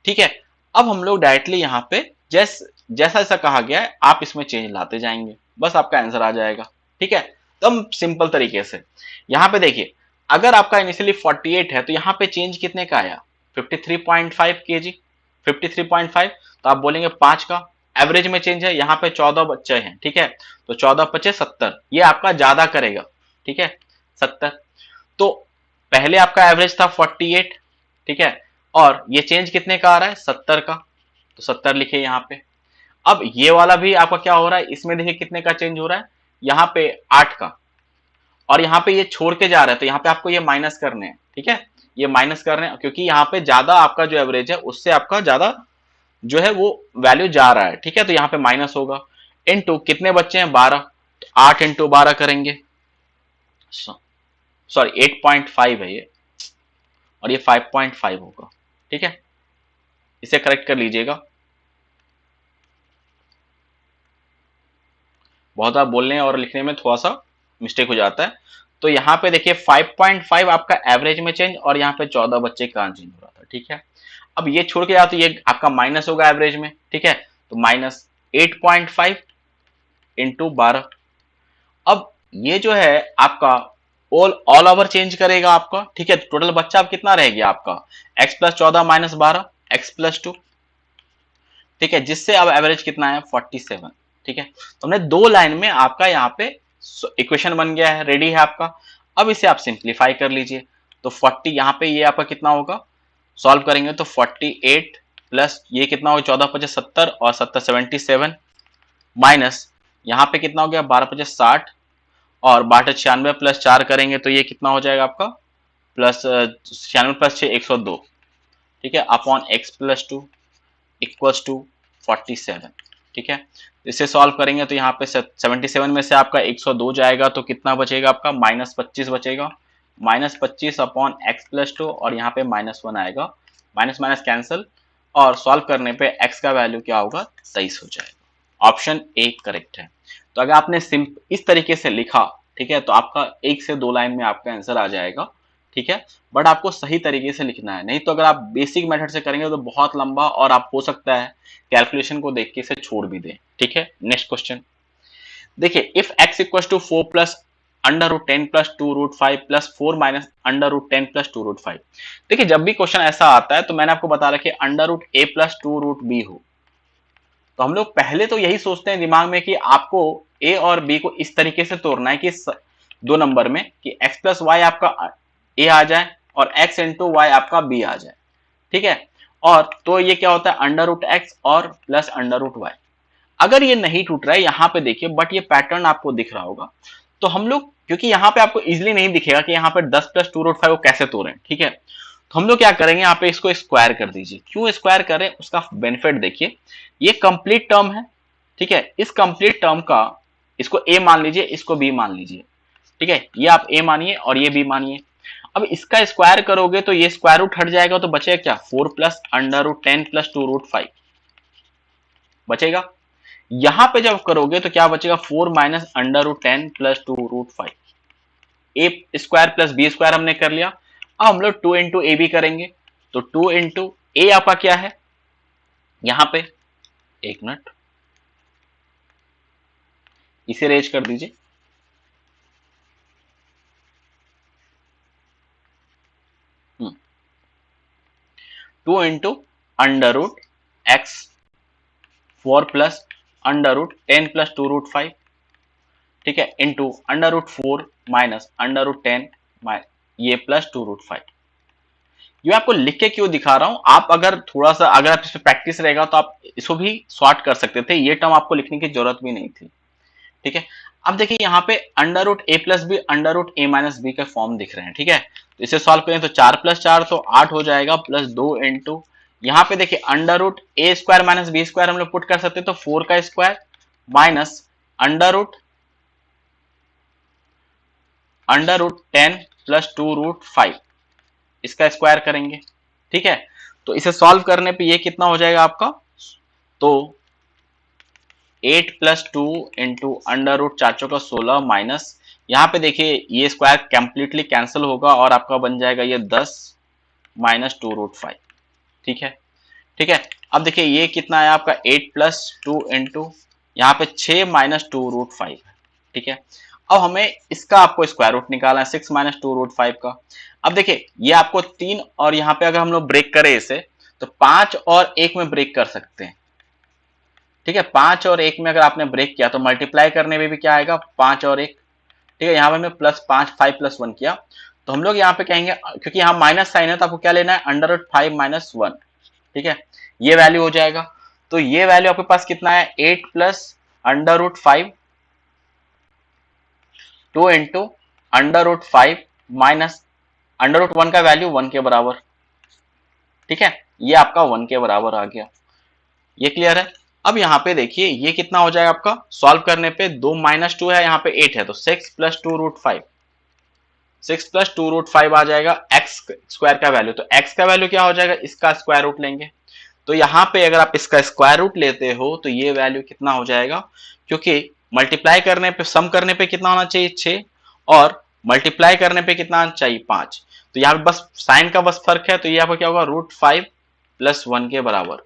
ठीक है। अब हम लोग डायरेक्टली यहाँ पे जैसा जैसा कहा गया है आप इसमें चेंज लाते जाएंगे, बस आपका आंसर आ जाएगा, ठीक है। एकदम सिंपल तरीके से यहाँ पे देखिए, अगर आपका इनिशियली 48 है तो यहाँ पे चेंज कितने का आया 53.5 kg, 53.5, तो आप बोलेंगे 5 का एवरेज में चेंज है। यहाँ पे 14 बच्चे हैं, ठीक है, तो 14 पचे 70, ये आपका ज्यादा करेगा, ठीक है, 70। तो पहले आपका एवरेज था 48, ठीक है, और ये चेंज कितने का आ रहा है 70 का, तो 70 लिखे यहाँ पे। अब ये वाला भी आपका क्या हो रहा है, इसमें देखिए कितने का चेंज हो रहा है, यहाँ पे 8 का, और यहाँ पे ये छोड़ के जा रहा है तो यहाँ पे आपको ये माइनस करने हैं, ठीक है, ये माइनस करने हैं क्योंकि यहाँ पे ज्यादा आपका जो एवरेज है उससे आपका ज्यादा जो है वो वैल्यू जा रहा है, ठीक है, तो यहाँ पे माइनस होगा। इनटू कितने बच्चे हैं 12, तो 8 इंटू 12 करेंगे, सॉरी 8.5 है ये, और ये 5.5 होगा, ठीक है, इसे करेक्ट कर लीजिएगा। बहुत बार बोलने और लिखने में थोड़ा सा मिस्टेक हो जाता है। तो यहाँ पे देखिए 5.5 आपका एवरेज में चेंज, और यहाँ पे 14 बच्चे का चेंज हो रहा था, ठीक है। अब ये छोड़ के जाओ तो ये आपका माइनस होगा एवरेज में, ठीक है, तो माइनस 8.5 इंटू 12। अब ये जो है आपका ऑल ओवर चेंज करेगा आपका, ठीक है। टोटल बच्चा अब कितना रह गया आपका, x plus 14 minus 12 x plus 2, ठीक है, जिससे अब एवरेज कितना है 47, ठीक है। तो हमने दो लाइन में आपका यहाँ पे इक्वेशन बन गया है, रेडी है आपका। अब इसे आप सिंप्लीफाई कर लीजिए, तो 40 यहाँ पे ये आपका कितना होगा, सॉल्व करेंगे तो 48 प्लस ये कितना होगा 14 पचास 70 और 70 77 माइनस यहाँ पे कितना हो गया 12 पचास 60 और 62 96 प्लस 4 करेंगे तो ये कितना हो जाएगा आपका प्लस 96 प्लस 6 102, ठीक है, upon x plus 2 equals to 47, ठीक है। इसे सॉल्व करेंगे तो यहाँ पे 77 में से आपका 102 जाएगा तो कितना बचेगा आपका माइनस 25 बचेगा, माइनस 25 अपॉन एक्स प्लस 2 और यहाँ पे माइनस 1 आएगा, माइनस माइनस कैंसिल और सॉल्व करने पे x का वैल्यू क्या होगा 23 हो जाएगा। ऑप्शन ए करेक्ट है। तो अगर आपने इस तरीके से लिखा, ठीक है, तो आपका एक से दो लाइन में आपका आंसर आ जाएगा, ठीक है। बट आपको सही तरीके से लिखना है, नहीं तो अगर आप बेसिक मेथड से करेंगे तो बहुत लंबा और आप हो सकता है कैलकुलेशन को देख के इसे छोड़ भी दें, ठीक है। नेक्स्ट क्वेश्चन देखिए, if x equal to 4 plus under root 10 plus 2 root 5 plus 4 minus under root 10 plus 2 root 5। देखिए जब भी क्वेश्चन ऐसा आता है तो मैंने आपको बता रखा है under root a plus 2 root b हो, तो हम लोग पहले तो यही सोचते हैं दिमाग में कि आपको a और b को इस तरीके से तोड़ना है कि दो नंबर में कि x प्लस वाई आपका a आ जाए और x इंटू वाई आपका b आ जाए, ठीक है। और तो ये क्या होता है अंडर रूट x और प्लस अंडर रूट वाई। अगर ये नहीं टूट रहा है यहाँ पे देखिए, बट ये पैटर्न आपको दिख रहा होगा, तो हम लोग क्योंकि यहाँ पे आपको इजिली नहीं दिखेगा कि यहाँ पे 10 प्लस 2 रूट 5 को कैसे तोड़ें, ठीक है। तो हम लोग क्या करेंगे, यहाँ पे इसको स्क्वायर कर दीजिए। क्यों स्क्वायर करें उसका बेनिफिट देखिए, ये कंप्लीट टर्म है, ठीक है। इस कंप्लीट टर्म का इसको a मान लीजिए, इसको b मान लीजिए, ठीक है। ये आप a मानिए और ये b मानिए। अब इसका स्क्वायर करोगे तो ये स्क्वायर रूट हट जाएगा तो बचेगा क्या 4 plus under root 10 plus 2 root 5 बचेगा। यहां पे जब करोगे तो क्या बचेगा 4 minus under root 10 plus 2 root 5, A square plus B square हमने कर लिया। अब हम लोग 2 इंटू ए बी करेंगे तो 2 इंटू ए आपका क्या है यहां पे, एक मिनट इसे रेज कर दीजिए, two into under root X 4 plus under root 10 plus 2 root 5, ठीक है, into under root 4 minus under root 10 ये प्लस 2 रूट 5। ये आपको लिख के क्यों दिखा रहा हूं, आप अगर थोड़ा सा अगर आप इस पे प्रैक्टिस रहेगा तो आप इसको भी सॉर्ट कर सकते थे, ये टर्म आपको लिखने की जरूरत भी नहीं थी, ठीक है। अब देखिए यहाँ पे under root A plus B under root A minus B का फॉर्म दिख रहे हैं, ठीक है। तो इसे सॉल्व करें तो 4 प्लस 4 तो 8 हो जाएगा प्लस 2 इंटू यहाँ पे देखिए under root A square minus B square हम लोग पुट कर सकते हैं तो 4 का square minus under root 10 plus 2 root 5 इसका स्क्वायर करेंगे, ठीक है। तो इसे सॉल्व करने पे ये कितना हो जाएगा आपका, तो 8 प्लस 2 इंटू अंडर रूट 4 का 16 माइनस यहाँ पे देखिए ये स्क्वायर कंप्लीटली कैंसिल होगा और आपका बन जाएगा ये 10 माइनस 2 रूट 5, ठीक है, ठीक है। अब देखिए ये कितना है आपका 8 प्लस 2 इंटू यहाँ पे 6 माइनस 2 रूट 5, ठीक है। अब हमें इसका आपको स्क्वायर रूट निकालना है 6 माइनस 2 रूट 5 का। अब देखिए ये आपको 3 और यहाँ पे अगर हम लोग ब्रेक करें इसे तो 5 और 1 में ब्रेक कर सकते हैं, ठीक है। 5 और 1 में अगर आपने ब्रेक किया तो मल्टीप्लाई करने में भी क्या आएगा 5 और 1, ठीक है। यहाँ पे हमने प्लस 5 5 प्लस 1 किया तो हम लोग यहाँ पे कहेंगे क्योंकि यहाँ माइनस साइन है तो आपको क्या लेना है अंडर रूट 5 माइनस 1, ठीक है, ये वैल्यू हो जाएगा। तो ये वैल्यू आपके पास कितना है 8 plus under root 5 2 into under root 5 minus under root 1 का वैल्यू 1 के बराबर, ठीक है, ये आपका 1 के बराबर आ गया। ये क्लियर है। अब यहाँ पे देखिए ये कितना हो जाएगा आपका सॉल्व करने पे 2 माइनस 2 है यहाँ पे 8 है तो 6 प्लस 2 रूट 5 6 प्लस 2 रूट 5 आ जाएगा एक्स स्क्वायर का वैल्यू। तो एक्स का वैल्यू क्या हो जाएगा इसका स्क्वायर रूट लेंगे, तो यहाँ पे अगर आप इसका स्क्वायर रूट लेते हो तो ये वैल्यू कितना हो जाएगा, क्योंकि मल्टीप्लाई करने पे सम करने पे कितना होना चाहिए 6 और मल्टीप्लाई करने पे कितना चाहिए 5, तो यहाँ पे बस साइन का बस फर्क है तो यहाँ पर क्या होगा रूट 5 प्लस 1 के बराबर,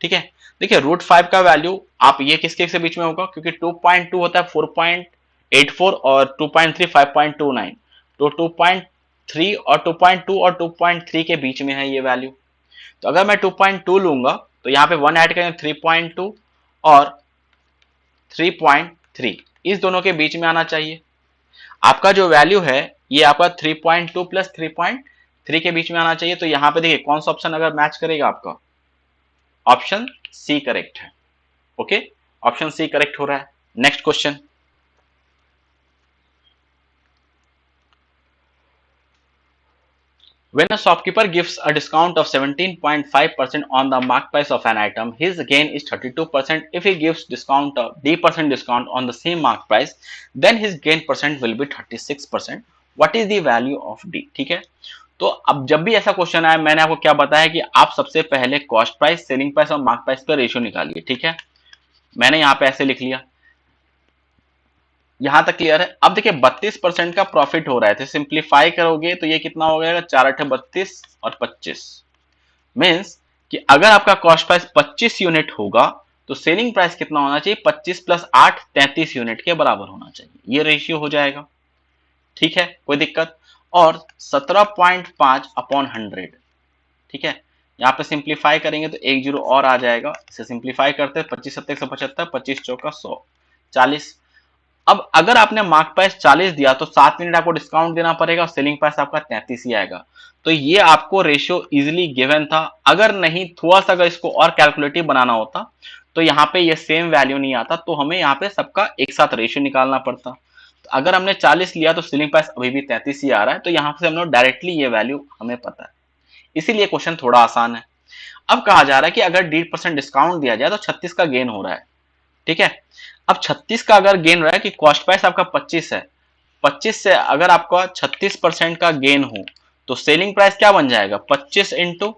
ठीक है। देखिए रूट 5 का वैल्यू आप ये किसके से बीच में होगा क्योंकि 2.2 होता है 4.84 और 2.3 5.29, तो 2.3 और 2.2 और 2.3 के बीच में है ये वैल्यू। तो अगर मैं 2.2 लूंगा तो यहाँ पे 1 ऐड करेंगे 3.2 और 3.3 इस दोनों के बीच में आना चाहिए। आपका जो वैल्यू है ये आपका 3.2 प्लस 3.3 के बीच में आना चाहिए। तो यहाँ पे देखिए कौन सा ऑप्शन अगर मैच करेगा, आपका ऑप्शन सी करेक्ट है। ओके, ऑप्शन सी करेक्ट हो रहा है। Next question, when a shopkeeper gives a discount of 17.5% on the mark price of an item, his gain is 32%. If he gives discount D% discount on the same mark price, then his gain percent will be 36%. What is the value of D? ठीक है, तो अब जब भी ऐसा question आए, मैंने आपको क्या बताया कि आप सबसे पहले कॉस्ट प्राइस, सेलिंग प्राइस और मार्क प्राइस का रेशियो निकालिए। ठीक है, मैंने यहाँ पे ऐसे लिख लिया, यहां तक क्लियर है। अब देखिए 32% का प्रॉफिट हो रहा है, तो सिंप्लीफाई करोगे तो ये कितना हो गया, 4 8 32 और 25 मीन्स कि अगर आपका कॉस्ट प्राइस 25 यूनिट होगा तो सेलिंग प्राइस कितना होना चाहिए, 25 प्लस 8 33 यूनिट के बराबर होना चाहिए। ये रेशियो हो जाएगा। ठीक है, कोई दिक्कत। और 17.5 अपॉन 100, ठीक है, यहाँ पे सिंप्लीफाई करेंगे तो एक जीरो और आ जाएगा। इसे सिंप्लीफाई करते हैं, 25 सत्ते 175, 25 चौका 100, 40। अब अगर आपने मार्क प्राइस 40 दिया तो 7 यूनिट आपको डिस्काउंट देना पड़ेगा और सेलिंग प्राइस आपका 33 ही आएगा। तो ये आपको रेशियो इजीली गिवन था। अगर नहीं, थोड़ा सा अगर इसको और कैलकुलेटिव बनाना होता तो यहाँ पे ये सेम वैल्यू नहीं आता, तो हमें यहाँ पे सबका एक साथ रेशियो निकालना पड़ता। तो अगर हमने 40 लिया तो सेलिंग प्राइस अभी भी 33 ही आ रहा है, तो यहाँ से हम लोग डायरेक्टली ये वैल्यू हमें पता है, इसीलिए क्वेश्चन थोड़ा आसान है। अब कहा जा रहा है कि अगर 1.5% डिस्काउंट दिया जाए तो 36 का गेन हो रहा है। ठीक है, अब 36 का अगर गेन रहा है कि कॉस्ट प्राइस आपका 25 है, 25 से अगर आपका 36% का गेन हो तो सेलिंग प्राइस क्या बन जाएगा, 25 इंटू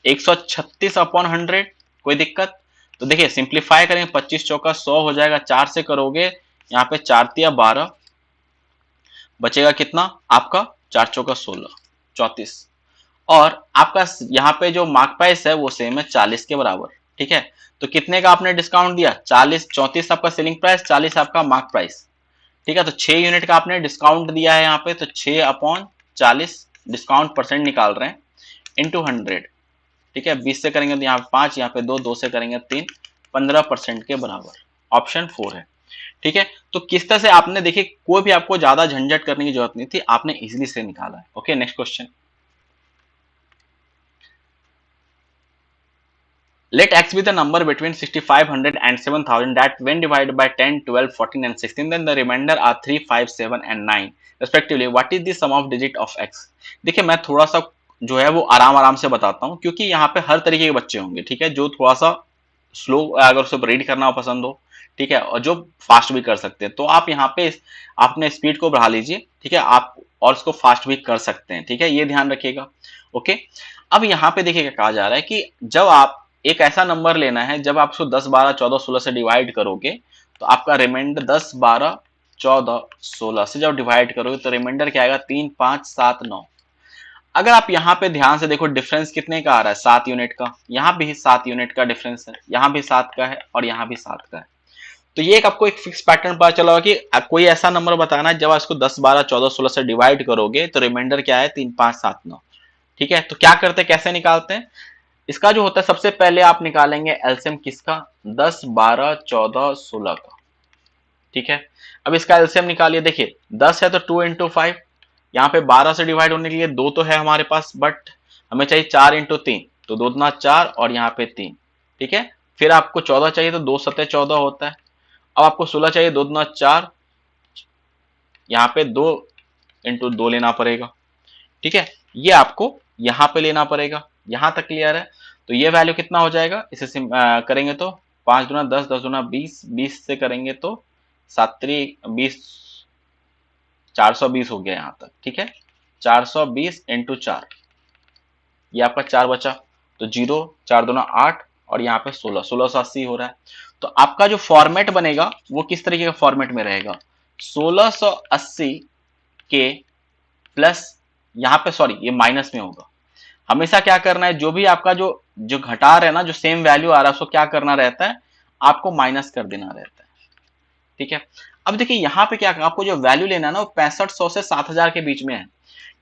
136 अपॉन 100। कोई दिक्कत। तो देखिए सिंप्लीफाई करेंगे, 25 चौका 100 हो जाएगा, 4 से करोगे यहाँ पे 4 तिया 12, बचेगा कितना आपका, 4 चौका 16 34। और आपका यहाँ पे जो मार्क प्राइस है वो सेम है 40 के बराबर। ठीक है, तो कितने का आपने डिस्काउंट दिया, 40, 34 आपका सेलिंग प्राइस, 40 आपका मार्क प्राइस। ठीक है, तो 6 यूनिट का आपने डिस्काउंट दिया है यहाँ पे, तो 6 अपॉन 40 डिस्काउंट परसेंट निकाल रहे हैं इंटू 100। ठीक है, 20 से करेंगे तो यहाँ पे 5, यहाँ पे 2, 2 से करेंगे 3, 15% के बराबर। ऑप्शन 4 है। ठीक है, तो किस तरह से आपने, देखिए कोई भी आपको ज्यादा झंझट करने की जरूरत नहीं थी, आपने इजिली से निकाला है। Okay, next question, let x be the number between 6500 and 7000 that when divided by 10, 12, 14 and 16 then the remainder are 3, 5, 7 and 9 respectively. What is the sum of digit of x? देखिए मैं थोड़ा सा जो है वो आराम आराम से बताता हूँ, क्योंकि यहाँ पे हर तरीके के बच्चे होंगे। ठीक है, जो थोड़ा सा स्लो अगर उसे रीड करना पसंद हो, ठीक है, और जो फास्ट भी कर सकते हैं, तो आप यहाँ पे अपने स्पीड को बढ़ा लीजिए। ठीक है, आप और उसको फास्ट भी कर सकते हैं। ठीक है, ये ध्यान रखिएगा। ओके, अब यहाँ पे देखिए क्या कहा जा रहा है कि जब आप एक ऐसा नंबर लेना है, जब आप उसको 10, 12, 14, 16 से डिवाइड करोगे तो आपका रिमाइंडर 10, 12, 14, 16 से जब डिवाइड करोगे तो रिमाइंडर क्या आएगा, 3, 5, 7, 9। अगर आप यहाँ पे ध्यान से देखो डिफरेंस कितने का आ रहा है, 7 यूनिट का। यहाँ भी 7 यूनिट का डिफरेंस है, यहाँ भी 7 का है और यहाँ भी 7 का है। तो ये एक आपको एक फिक्स पैटर्न पता चला कि कोई ऐसा नंबर बताना है जब आप इसको 10, 12, 14, 16 से डिवाइड करोगे तो रिमाइंडर क्या है, 3, 5, 7, 9। ठीक है, तो क्या करते हैं, कैसे निकालते हैं, इसका जो होता है सबसे पहले आप निकालेंगे एलसीएम किसका, 10, 12, 14, 16 का। ठीक है, अब इसका एलसीएम निकालिए। देखिए 10 है तो 2 इंटू 5, यहाँ पे 12 से डिवाइड होने के लिए 2 तो है हमारे पास, बट हमें चाहिए 4 इंटू 3, तो 2 दूना 4 और यहाँ पे 3। ठीक है, फिर आपको 14 चाहिए तो 2 सत्ते 14 होता है। अब आपको 16 चाहिए, 2 दूना 4, यहाँ पे 2 इंटू 2 लेना पड़ेगा। ठीक है, ये आपको यहाँ पे लेना पड़ेगा। यहां तक क्लियर है। तो ये वैल्यू कितना हो जाएगा, इसे करेंगे तो 5 दूना 10, 10 दूना 20, 20 से करेंगे तो 7 20, 420 हो गया यहाँ तक। ठीक है, 420 इंटू 4, ये आपका 4 बचा, तो 0, 4 दूना 8 और यहाँ पे 16, 1680 हो रहा है। तो आपका जो फॉर्मेट बनेगा वो किस तरीके का फॉर्मेट में रहेगा, 1680 के प्लस, यहाँ पे सॉरी ये माइनस में होगा। हमेशा क्या करना है, जो भी आपका जो जो घटा रहे ना, जो सेम वैल्यू आ रहा है उसको क्या करना रहता है, आपको माइनस कर देना रहता है। ठीक है, अब देखिए यहाँ पे क्या आपको जो वैल्यू लेना है ना वो 6500 से 7000 के बीच में है।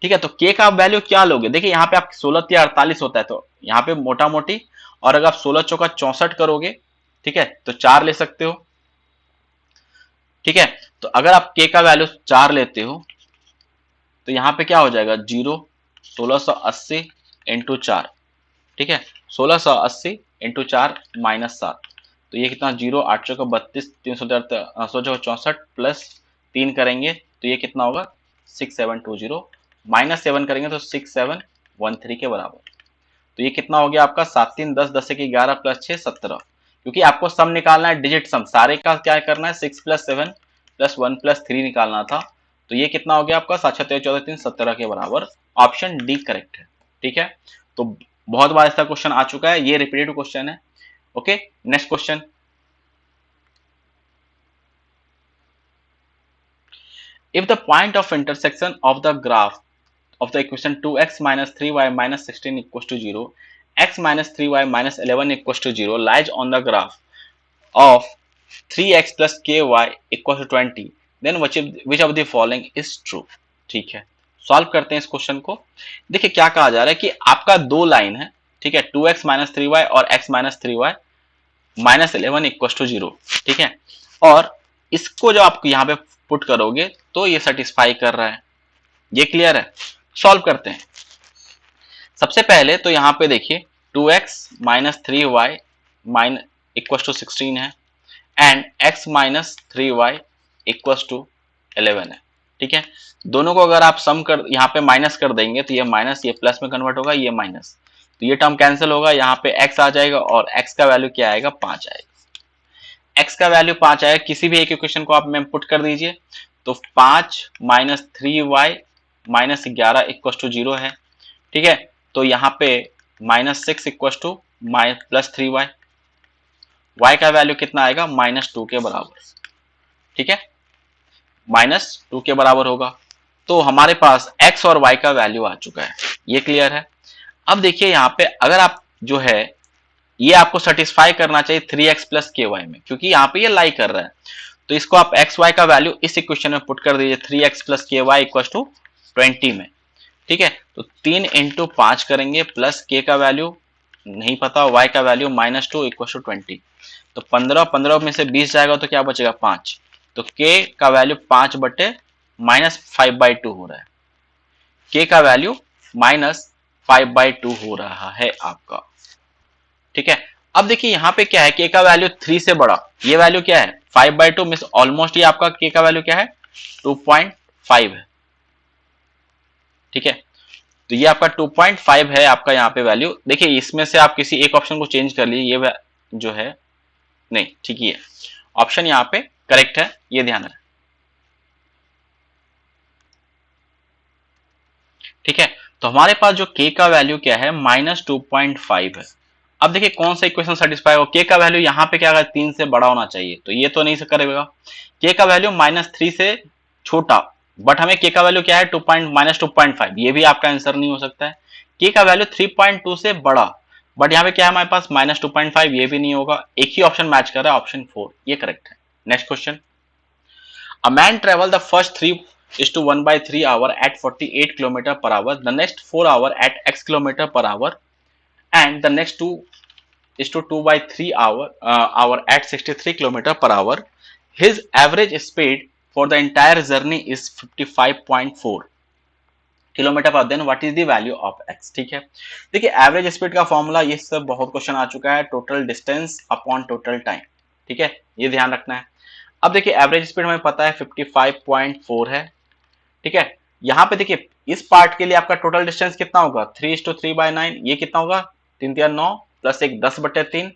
ठीक है, तो के का वैल्यू क्या लोगे, देखिए यहाँ पे आप 16 या 48 होता है, तो यहाँ पे मोटा मोटी, और अगर आप 16 चौका 64 करोगे, ठीक है, तो 4 ले सकते हो। ठीक है, तो अगर आप के का वैल्यू 4 लेते हो तो यहाँ पे क्या हो जाएगा, 1680 इंटू 4। ठीक है, 1680 इंटू 4 माइनस 7, तो ये कितना, 0 8 चौका 32, 364 प्लस 3 करेंगे तो ये कितना होगा, 6720, माइनस 7 करेंगे तो 6713 के बराबर। तो ये कितना हो गया आपका, 7 3 10, 10 1 11 प्लस 6 17, क्योंकि आपको सम निकालना है, डिजिट सम सारे का क्या करना है, 6 प्लस 7 प्लस 1 प्लस 3 निकालना था। तो ये कितना हो गया आपका, 7 6 13 14 3 17 के बराबर। ऑप्शन डी करेक्ट है। ठीक है, तो बहुत बार ऐसा क्वेश्चन आ चुका है, ये रिपीटेड क्वेश्चन है। Okay, next question, if the point of intersection of the graph of the equation 2x minus 3y minus 16 equals to 0, x minus 3y minus 11 equals to 0 lies on the graph of 3x plus ky equals to 20, then which of the following is true। ठीक है, solve करते हैं इस question को। देखिए क्या कहा जा रहा है कि आपका दो लाइन है, ठीक है, 2x माइनस 3y और x minus 3y minus 11 equal to 0। ठीक है, और इसको जो आप यहाँ पे पुट करोगे तो ये सेटिस्फाई कर रहा है। ये क्लियर है, सॉल्व करते हैं। सबसे पहले तो यहाँ पे देखिए 2x minus 3y minus equal to 16 है, and x minus 3y equal to 11 है। ठीक है, दोनों को अगर आप सम कर यहाँ पे माइनस कर देंगे तो ये माइनस ये प्लस में कन्वर्ट होगा, ये माइनस, तो ये टर्म कैंसिल होगा, यहाँ पे x आ जाएगा और x का वैल्यू क्या आएगा, 5 आएगा। x का वैल्यू 5 आएगा, किसी भी एक इक्वेशन को आप में पुट कर दीजिए, तो 5 minus 3y minus 11 equal to 0 है। ठीक है, तो यहाँ पे minus 6 equal two plus 3y, y का वैल्यू कितना आएगा, -2 के बराबर। ठीक है, -2 के बराबर होगा, तो हमारे पास x और y का वैल्यू आ चुका है। ये क्लियर है। अब देखिए यहाँ पे अगर आप जो है ये आपको सेटिस्फाई करना चाहिए 3x प्लस के वाई में, क्योंकि यहाँ पे ये लाई कर रहा है, तो इसको आप एक्स वाई का वैल्यू इस इक्वेशन में पुट कर दीजिए, 3x प्लस के वाई इक्वल टू 20 में। ठीक है, तो 3 इंटू 5 करेंगे, प्लस के का वैल्यू नहीं पता, y का वैल्यू -2 इक्वल टू 20, तो 15 में से 20 जाएगा तो क्या बचेगा, 5, तो k का वैल्यू 5 बटे -5/2 हो रहा है। k का वैल्यू -5/2 हो रहा है आपका। ठीक है, अब देखिए यहाँ पे क्या है, k का वैल्यू 3 से बड़ा, ये वैल्यू क्या है 5/2 मींस ऑलमोस्ट ये आपका k का वैल्यू क्या है 2.5 है। ठीक है, तो ये आपका 2.5 है आपका यहाँ पे वैल्यू। देखिए इसमें से आप किसी एक ऑप्शन को चेंज कर लीजिए, ये जो है नहीं ठीक ही है, ऑप्शन यहाँ पे करेक्ट है, ये ध्यान रखें। ठीक है, तो हमारे पास जो k का वैल्यू क्या है -2.5 है। अब देखिए कौन सा इक्वेशन सेटिस्फाई हो, k का वैल्यू यहाँ पे क्या है 3 से बड़ा होना चाहिए, तो ये तो नहीं से करेगा। k का वैल्यू -3 से छोटा, बट हमें k का वैल्यू क्या है -2.5, ये भी आपका आंसर नहीं हो सकता है। k का वैल्यू 3.2 से बड़ा, बट यहाँ पे क्या है हमारे पास -2.5, ये भी नहीं होगा। एक ही ऑप्शन मैच कर रहा है, ऑप्शन 4, ये करेक्ट है। Next question, a man travel the first 3:1/3 hour at 48 km per hour, the next 4 hour at x km per hour, and the next 2:2/3 hour at 63 km per hour. His average speed for the entire journey is 55.4 kilometre पर, then what is the value of x। ठीक है, देखिए average speed का formula ये सब बहुत question आ चुका है, total distance upon total time. ठीक है, ये ध्यान रखना है। अब देखिए एवरेज स्पीड हमें पता है 55.4 है। ठीक है, यहाँ पे देखिए इस पार्ट के लिए आपका टोटल डिस्टेंस कितना होगा 3:3/9, ये कितना होगा 3 3 9 प्लस 1 10/3,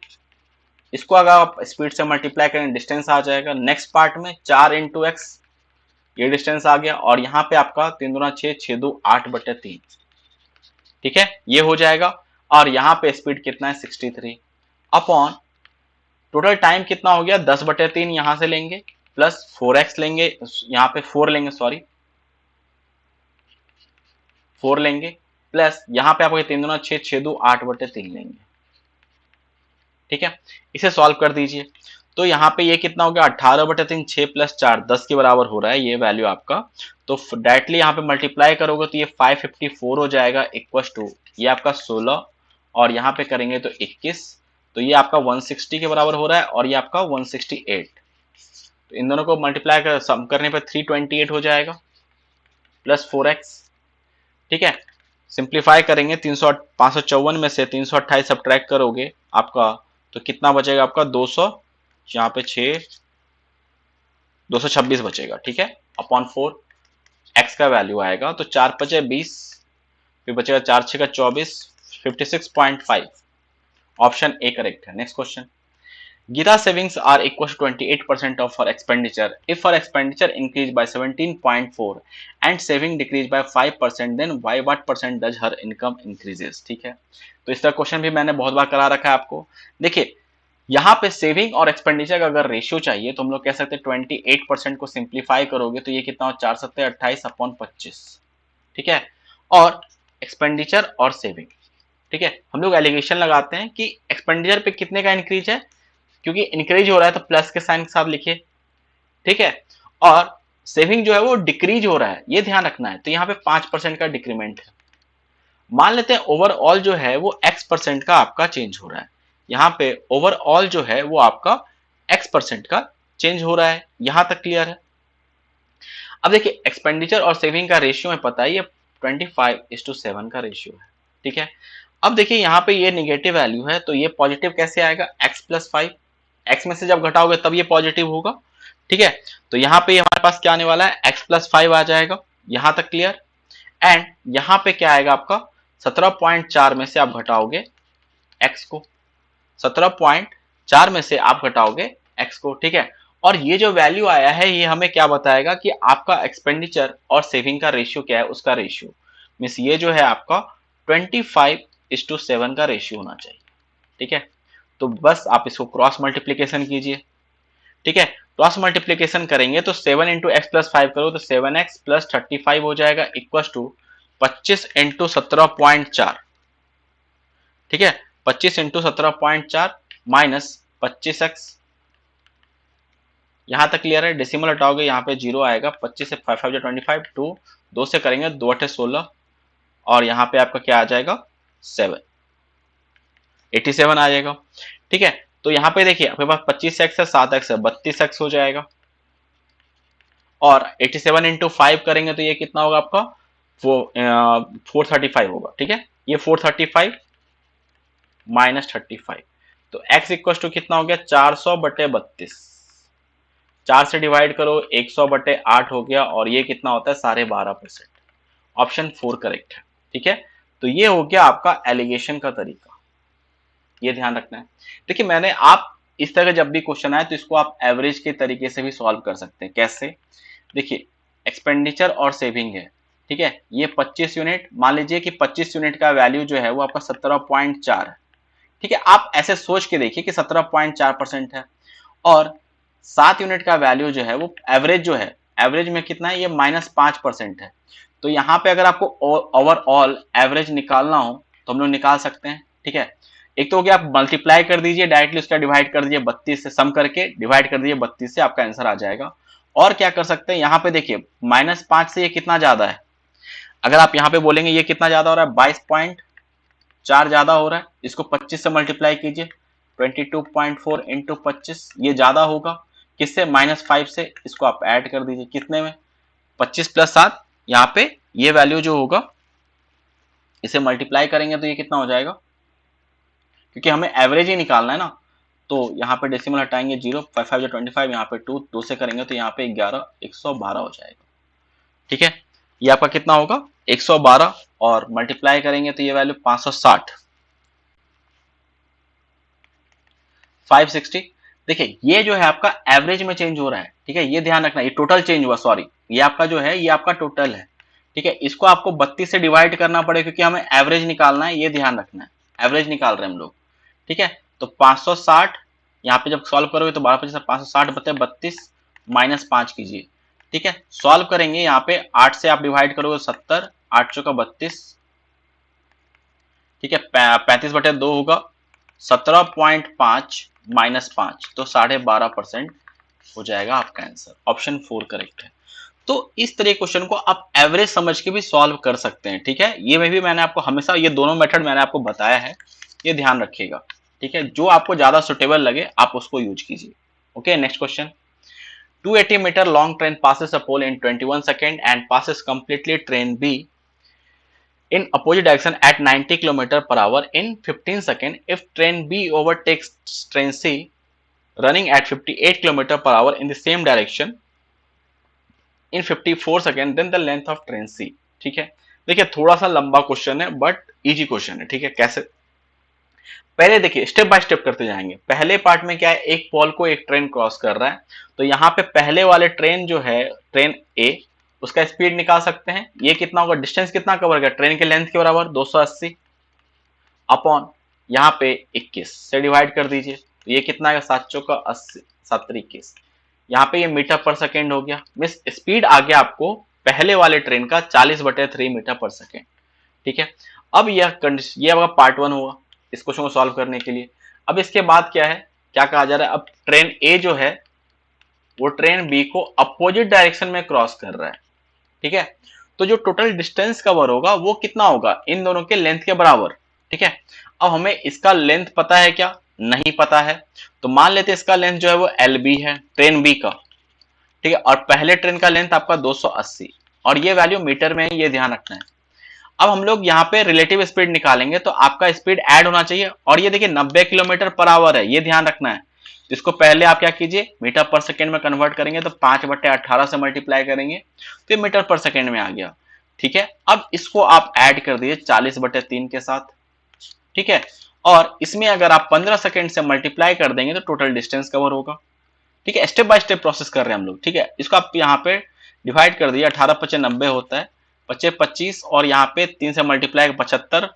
इसको अगर आप स्पीड से मल्टीप्लाई करें डिस्टेंस आ जाएगा। नेक्स्ट पार्ट में 4 इंटू एक्स, ये डिस्टेंस आ गया, और यहाँ पे आपका 3 दूना 6 6 2 8/3। ठीक है, ये हो जाएगा, और यहाँ पे स्पीड कितना है 63 अपॉन टोटल टाइम कितना हो गया 10/3, यहां से लेंगे प्लस 4x लेंगे, यहाँ पे 4 लेंगे, सॉरी 4 लेंगे, प्लस यहाँ पे आपको 3 दूना 6 6 2 8/3 लेंगे। ठीक है, इसे सॉल्व कर दीजिए, तो यहाँ पे ये कितना हो गया 18/3 6 + 4 10 के बराबर हो रहा है ये वैल्यू आपका। तो डायरेक्टली यहाँ पे मल्टीप्लाई करोगे तो ये 554 हो जाएगा इक्वल टू ये आपका 16 और यहाँ पे करेंगे तो 21, तो ये आपका 160 के बराबर हो रहा है और ये आपका 168। तो इन दोनों को मल्टीप्लाई कर सम करने पर 328 हो जाएगा प्लस 4x। ठीक है, सिंप्लीफाई करेंगे 554 में से 328 सब्ट्रैक्ट करोगे आपका तो कितना बचेगा आपका 200, यहाँ पे 6 226 बचेगा। ठीक है, अपॉन 4 x का वैल्यू आएगा तो 4 × 5 = 20, फिर बचेगा 4 × 6 = 24, 56.5। ऑप्शन ए करेक्ट है। Next question, Gita savings are equal to 28% of her expenditure. If her expenditure increased by 17.4 and saving decreased by 5%, then by what percent does her income increases? ठीक है, तो इस तरह क्वेश्चन भी मैंने बहुत बार करा रखा है आपको। देखिए यहाँ पे सेविंग और एक्सपेंडिचर का अगर रेशियो चाहिए तो हम लोग कह सकते हैं 28% को सिंप्लीफाई करोगे तो ये कितना हो 4 × 7 = 28 अपॉन 25। ठीक है, और एक्सपेंडिचर और सेविंग, ठीक है, हम लोग एलिगेशन लगाते हैं कि एक्सपेंडिचर पे कितने का इंक्रीज है, क्योंकि इंक्रीज हो रहा है तो प्लस के साइन के साथ लिखिए। ठीक है, और सेविंग जो है वो डिक्रीज हो रहा है, ये ध्यान रखना है, तो यहाँ पे 5% का डिक्रीमेंट है। मान लेते हैं ओवरऑल जो है वो x% का आपका चेंज हो रहा है, यहाँ पे ओवरऑल जो है वो आपका x% का चेंज हो रहा है। यहां तक क्लियर है। अब देखिए एक्सपेंडिचर और सेविंग का रेशियो में पता है ये 25:7 का रेशियो है। ठीक है, अब देखिए यहाँ पे ये निगेटिव वैल्यू है तो ये पॉजिटिव कैसे आएगा, x + 5, x में से जब घटाओगे तब ये पॉजिटिव होगा। ठीक है, तो यहाँ पे हमारे पास क्या आने वाला है x + 5 आ जाएगा। यहां तक क्लियर। एंड यहाँ पे क्या आएगा आपका 17.4 में से आप घटाओगे x को, 17.4 में से आप घटाओगे x को। ठीक है, और ये जो वैल्यू आया है ये हमें क्या बताएगा कि आपका एक्सपेंडिचर और सेविंग का रेशियो क्या है, उसका रेशियो मीन्स ये जो है आपका 25:7 का रेशियो होना चाहिए। ठीक है, तो बस आप इसको क्रॉस मल्टीप्लीकेशन कीजिए। ठीक है, क्रॉस मल्टीप्लीकेशन करेंगे तो 7 × x + 5 करो तो 7x + 35 हो जाएगा इक्वल टू 25 × 17.4। ठीक है, 25 × 17.4 माइनस 25x। यहां तक क्लियर है। डेसिमल हटाओगे यहाँ पे 0 आएगा, 25 से 5 × 25, 2 से करेंगे 2 × 8 = 16 और यहाँ पे आपका क्या आ जाएगा 7, 87 आ जाएगा। ठीक है, तो यहाँ पे देखिए आपके पास 25x है, 7x है, 32x हो जाएगा और 87 × 5 करेंगे तो ये कितना होगा आपका 435 होगा। ठीक है, ये 435 माइनस 35, तो x इक्वल टू कितना हो गया 400/32, 4 से डिवाइड करो 100/8 हो गया और ये कितना होता है 12.5%। ऑप्शन 4 करेक्ट है। ठीक है, तो ये हो गया आपका एलिगेशन का तरीका, ये ध्यान रखना है। देखिए मैंने आप इस तरह जब भी क्वेश्चन आए तो इसको आप एवरेज के तरीके से भी सॉल्व कर सकते हैं। कैसे, देखिए एक्सपेंडिचर और सेविंग है। ठीक है, ये 25 यूनिट, मान लीजिए कि 25 यूनिट का वैल्यू जो है वो आपका 17.4 है। ठीक है, आप ऐसे सोच के देखिए कि 17.4% है और 7 यूनिट का वैल्यू जो है वो एवरेज जो है, एवरेज में कितना है ये -5% है। तो यहाँ पे अगर आपको ओवरऑल एवरेज निकालना हो तो हम लोग निकाल सकते हैं। ठीक है, एक तो हो गया आप मल्टीप्लाई कर दीजिए, डायरेक्टली उसका डिवाइड कर दीजिए 32 से, सम करके डिवाइड कर दीजिए 32 से, आपका आंसर आ जाएगा। और क्या कर सकते हैं, यहाँ पे देखिए -5 से ये कितना ज्यादा है, अगर आप यहाँ पे बोलेंगे ये कितना ज्यादा हो रहा है 22.4 ज्यादा हो रहा है, इसको 25 से मल्टीप्लाई कीजिए 22.4 × 25, ये ज्यादा होगा किससे -5 से, इसको आप ऐड कर दीजिए कितने में 25 + 7, यहाँ पे ये वैल्यू जो होगा इसे मल्टीप्लाई करेंगे तो ये कितना हो जाएगा, क्योंकि हमें एवरेज ही निकालना है ना, तो यहाँ पे डेसिमल हटाएंगे 0, 5 × 25, यहाँ पे 2 से करेंगे तो यहाँ पे 11 112 हो जाएगा। ठीक है, ये आपका कितना होगा 112 और मल्टीप्लाई करेंगे तो ये वैल्यू 560, 560। देखिए ये जो है आपका एवरेज में चेंज हो रहा है। ठीक है, ये ध्यान रखना, ये टोटल चेंज हुआ, सॉरी ये आपका जो है ये आपका टोटल है। ठीक है, इसको आपको 32 से डिवाइड करना पड़ेगा क्योंकि हमें एवरेज निकालना है, ये ध्यान रखना है, एवरेज निकाल रहे हैं हम लोग। ठीक है, तो 560 यहाँ पे जब सॉल्व करोगे तो 12 × 25 560/32 -5 कीजिए। ठीक है, सॉल्व करेंगे यहाँ पे 8 से आप डिवाइड करोगे 70, 8 × 32। ठीक है, 35/2 होगा 17.5 -5, तो 12.5% हो जाएगा आपका आंसर। ऑप्शन 4 करेक्ट है। तो इस तरह क्वेश्चन को आप एवरेज समझ के भी सॉल्व कर सकते हैं, ठीक है। ये में भी मैंने आपको हमेशा ये दोनों मेथड मैंने आपको बताया है, ये ध्यान रखिएगा, ठीक है। जो आपको ज्यादा सुटेबल लगे आप उसको यूज कीजिए। Okay, next question. 280 meter long train passes a pole in 21 seconds and passes completely train B in opposite direction at 90 km/h in 15 seconds. If train B overtakes train C running at 58 km/h in the same direction in 54 second, then the length of train C. ठीक है, देखिए थोड़ा सा लंबा question है but easy question है, ठीक है। कैसे, पहले देखिए स्टेप बाय स्टेप करते जाएंगे। पहले पार्ट में क्या है, एक पोल को एक ट्रेन क्रॉस कर रहा है, तो यहाँ पे पहले वाले ट्रेन जो है ट्रेन ए, उसका स्पीड निकाल सकते हैं। ये कितना होगा, डिस्टेंस कितना कवर कर, ट्रेन के लेंथ के बराबर 280 अपॉन यहाँ पे 21 से डिवाइड कर दीजिए, तो ये कितना है 7 चौका 80, 7 21, यहाँ पे ये मीटर पर सेकेंड हो गया। मिस स्पीड आ गया आपको पहले वाले ट्रेन का 40/3 मीटर पर सेकेंड, ठीक है। अब ये आपका पार्ट 1 हुआ इस क्वेश्चन को सॉल्व करने के लिए। अब इसके बाद क्या है, क्या कहा जा रहा है, अब ट्रेन ए जो है वो ट्रेन बी को अपोजिट डायरेक्शन में क्रॉस कर रहा है, ठीक है। तो जो टोटल डिस्टेंस कवर होगा वो कितना होगा, इन दोनों के लेंथ के बराबर, ठीक है। अब हमें इसका लेंथ पता है क्या, नहीं पता है, तो मान लेते हैं इसका लेंथ जो है वो एल बी है ट्रेन बी का, ठीक है। और पहले ट्रेन का लेंथ आपका 280 और ये वैल्यू मीटर में है, ये ध्यान रखना है। अब हम लोग यहाँ पे रिलेटिव स्पीड निकालेंगे तो आपका स्पीड ऐड होना चाहिए, और ये देखिए 90 km/h है, ये ध्यान रखना है। इसको पहले आप क्या कीजिए, मीटर पर सेकेंड में कन्वर्ट करेंगे तो 5/18 से मल्टीप्लाई करेंगे तो ये मीटर पर सेकेंड में आ गया, ठीक है। अब इसको आप ऐड कर दीजिए 40/3 के साथ, ठीक है। और इसमें अगर आप 15 सेकेंड से मल्टीप्लाई कर देंगे तो टोटल डिस्टेंस कवर होगा, ठीक है। स्टेप बाय स्टेप प्रोसेस कर रहे हैं हम लोग, ठीक है। इसको आप यहाँ पे डिवाइड कर दिए, 18 × 5 = 90 होता है, 25 25 और यहाँ पे 3 से मल्टीप्लाई 75,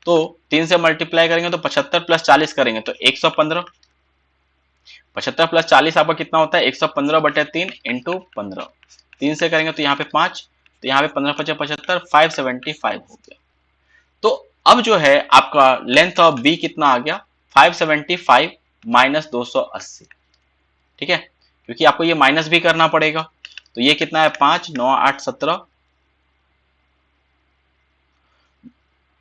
तो 3 से मल्टीप्लाई करेंगे तो 75 + 40 करेंगे तो 115, 75 + 40 आपका कितना होता है 115/3 × 15, 3 से करेंगे तो यहाँ पे 5, तो यहाँ पे 15 × 5 = 75, 575 हो गया। तो अब जो है आपका लेंथ ऑफ बी कितना आ गया 575 - 280, ठीक है, क्योंकि आपको ये माइनस भी करना पड़ेगा। तो ये कितना है 5 9 8 17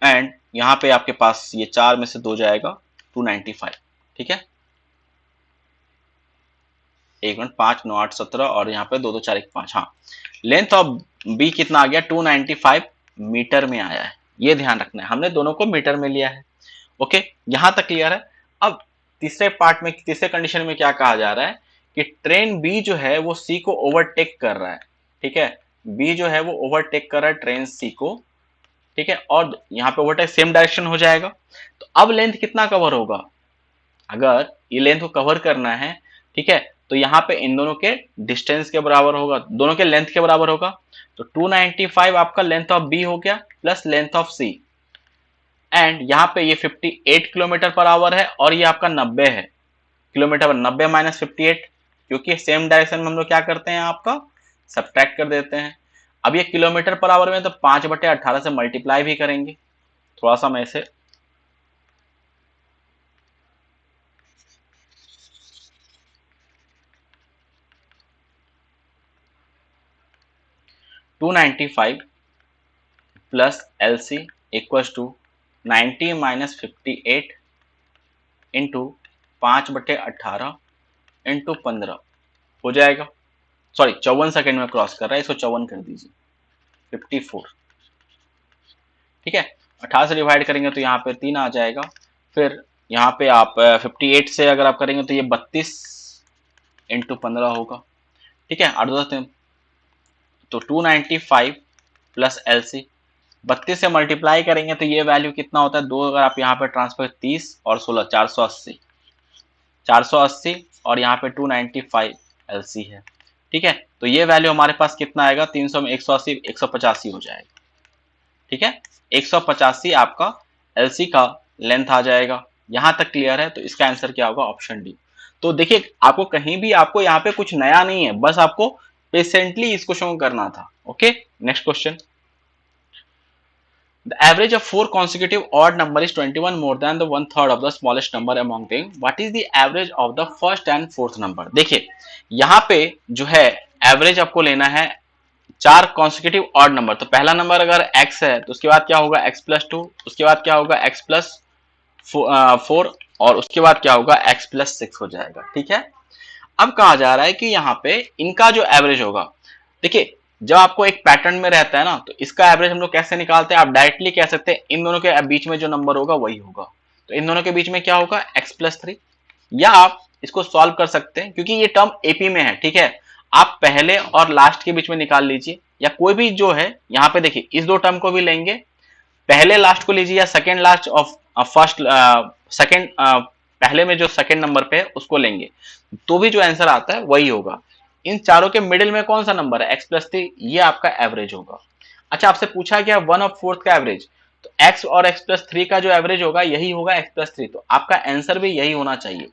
एंड यहाँ पे आपके पास ये 4 में से 2 जाएगा 295, ठीक है। 1 मिनट, 5 9 8 17 और यहाँ पे 2 2 4 1 5, हाँ। लेंथ ऑफ बी कितना आ गया 295 मीटर में आया है, ये ध्यान रखना है, हमने दोनों को मीटर में लिया है। ओके, यहां तक क्लियर है। अब तीसरे पार्ट में, तीसरे कंडीशन में क्या कहा जा रहा है कि ट्रेन बी जो है वो सी को ओवरटेक कर रहा है, ठीक है। बी जो है वो ओवरटेक कर रहा है ट्रेन सी को, ठीक है, और यहाँ पे ओवरटेक सेम डायरेक्शन हो जाएगा। तो अब लेंथ कितना कवर होगा, अगर ये लेंथ को कवर करना है, ठीक है, तो यहाँ पे इन दोनों के डिस्टेंस के बराबर होगा, दोनों के लेंथ के बराबर होगा। तो 295 आपका लेंथ ऑफ बी हो गया plus length of C, and यहाँ पे ये 58 km/h है और ये आपका 90 है किलोमीटर, 90 - 58, क्योंकि सेम डायरेक्शन में हम लोग क्या करते हैं आपका सब्ट्रैक्ट कर देते हैं। अब ये km/h में तो 5/18 से मल्टीप्लाई भी करेंगे, थोड़ा सा मैं इसे 295 plus LC equals to 90 - 58 into 5/18 into 15 हो जाएगा। सॉरी 54 सेकेंड में क्रॉस कर रहा है, इसको 54 कर दीजिए 54, ठीक है। 18 से डिवाइड करेंगे तो यहाँ पे 3 आ जाएगा, फिर यहाँ पे आप 58 से अगर आप करेंगे तो ये 32 इंटू 15 होगा, ठीक है। 8 2 तो 295 प्लस LC 32 से मल्टीप्लाई करेंगे तो ये वैल्यू कितना होता है, 2 अगर आप यहाँ पे ट्रांसफर 30 और 16 480 और यहाँ पे 295 LC है, ठीक है। तो ये वैल्यू हमारे पास कितना आएगा 300 में 180 185 हो जाएगा, ठीक है। 185 आपका LC का लेंथ आ जाएगा। यहां तक क्लियर है, तो इसका आंसर क्या होगा ऑप्शन डी। तो देखिए आपको कहीं भी आपको यहाँ पे कुछ नया नहीं है, बस आपको पेशेंटली इस क्वेश्चन को करना था। Okay, next question. The average of 4 consecutive odd number is 21 more than the 1/3 of the smallest number among them. What is the average of the first and fourth number? देखिए यहाँ पे जो है average आपको लेना है 4 कॉन्सिक्यूटिव ऑड नंबर। तो पहला नंबर अगर x है तो उसके बाद क्या होगा x+2, उसके बाद क्या होगा x+4 और उसके बाद क्या होगा x+6 हो जाएगा। ठीक है, अब कहा जा रहा है कि यहाँ पे इनका जो एवरेज होगा, देखिए जब आपको एक पैटर्न में रहता है ना तो इसका एवरेज हम लोग कैसे निकालते हैं, आप डायरेक्टली कह सकते हैं इन दोनों के बीच में जो नंबर होगा वही होगा। तो इन दोनों के बीच में क्या होगा x+3, या आप इसको सॉल्व कर सकते हैं क्योंकि ये टर्म एपी में है। ठीक है, आप पहले और लास्ट के बीच में निकाल लीजिए, या कोई भी जो है यहाँ पे देखिए इस दो टर्म को भी लेंगे, पहले लास्ट को लीजिए या second last of first second पहले में जो सेकेंड नंबर पे है उसको लेंगे, तो भी जो आंसर आता है वही होगा। इन चारों के मिडिल में कौन सा नंबर है x+3, ये आपका एवरेज होगा। अच्छा, आपसे पूछा गया 1/4 का एवरेज, तो x और x+3 का जो एवरेज होगा यही होगा x+3, तो आपका आंसर भी यही होना चाहिए।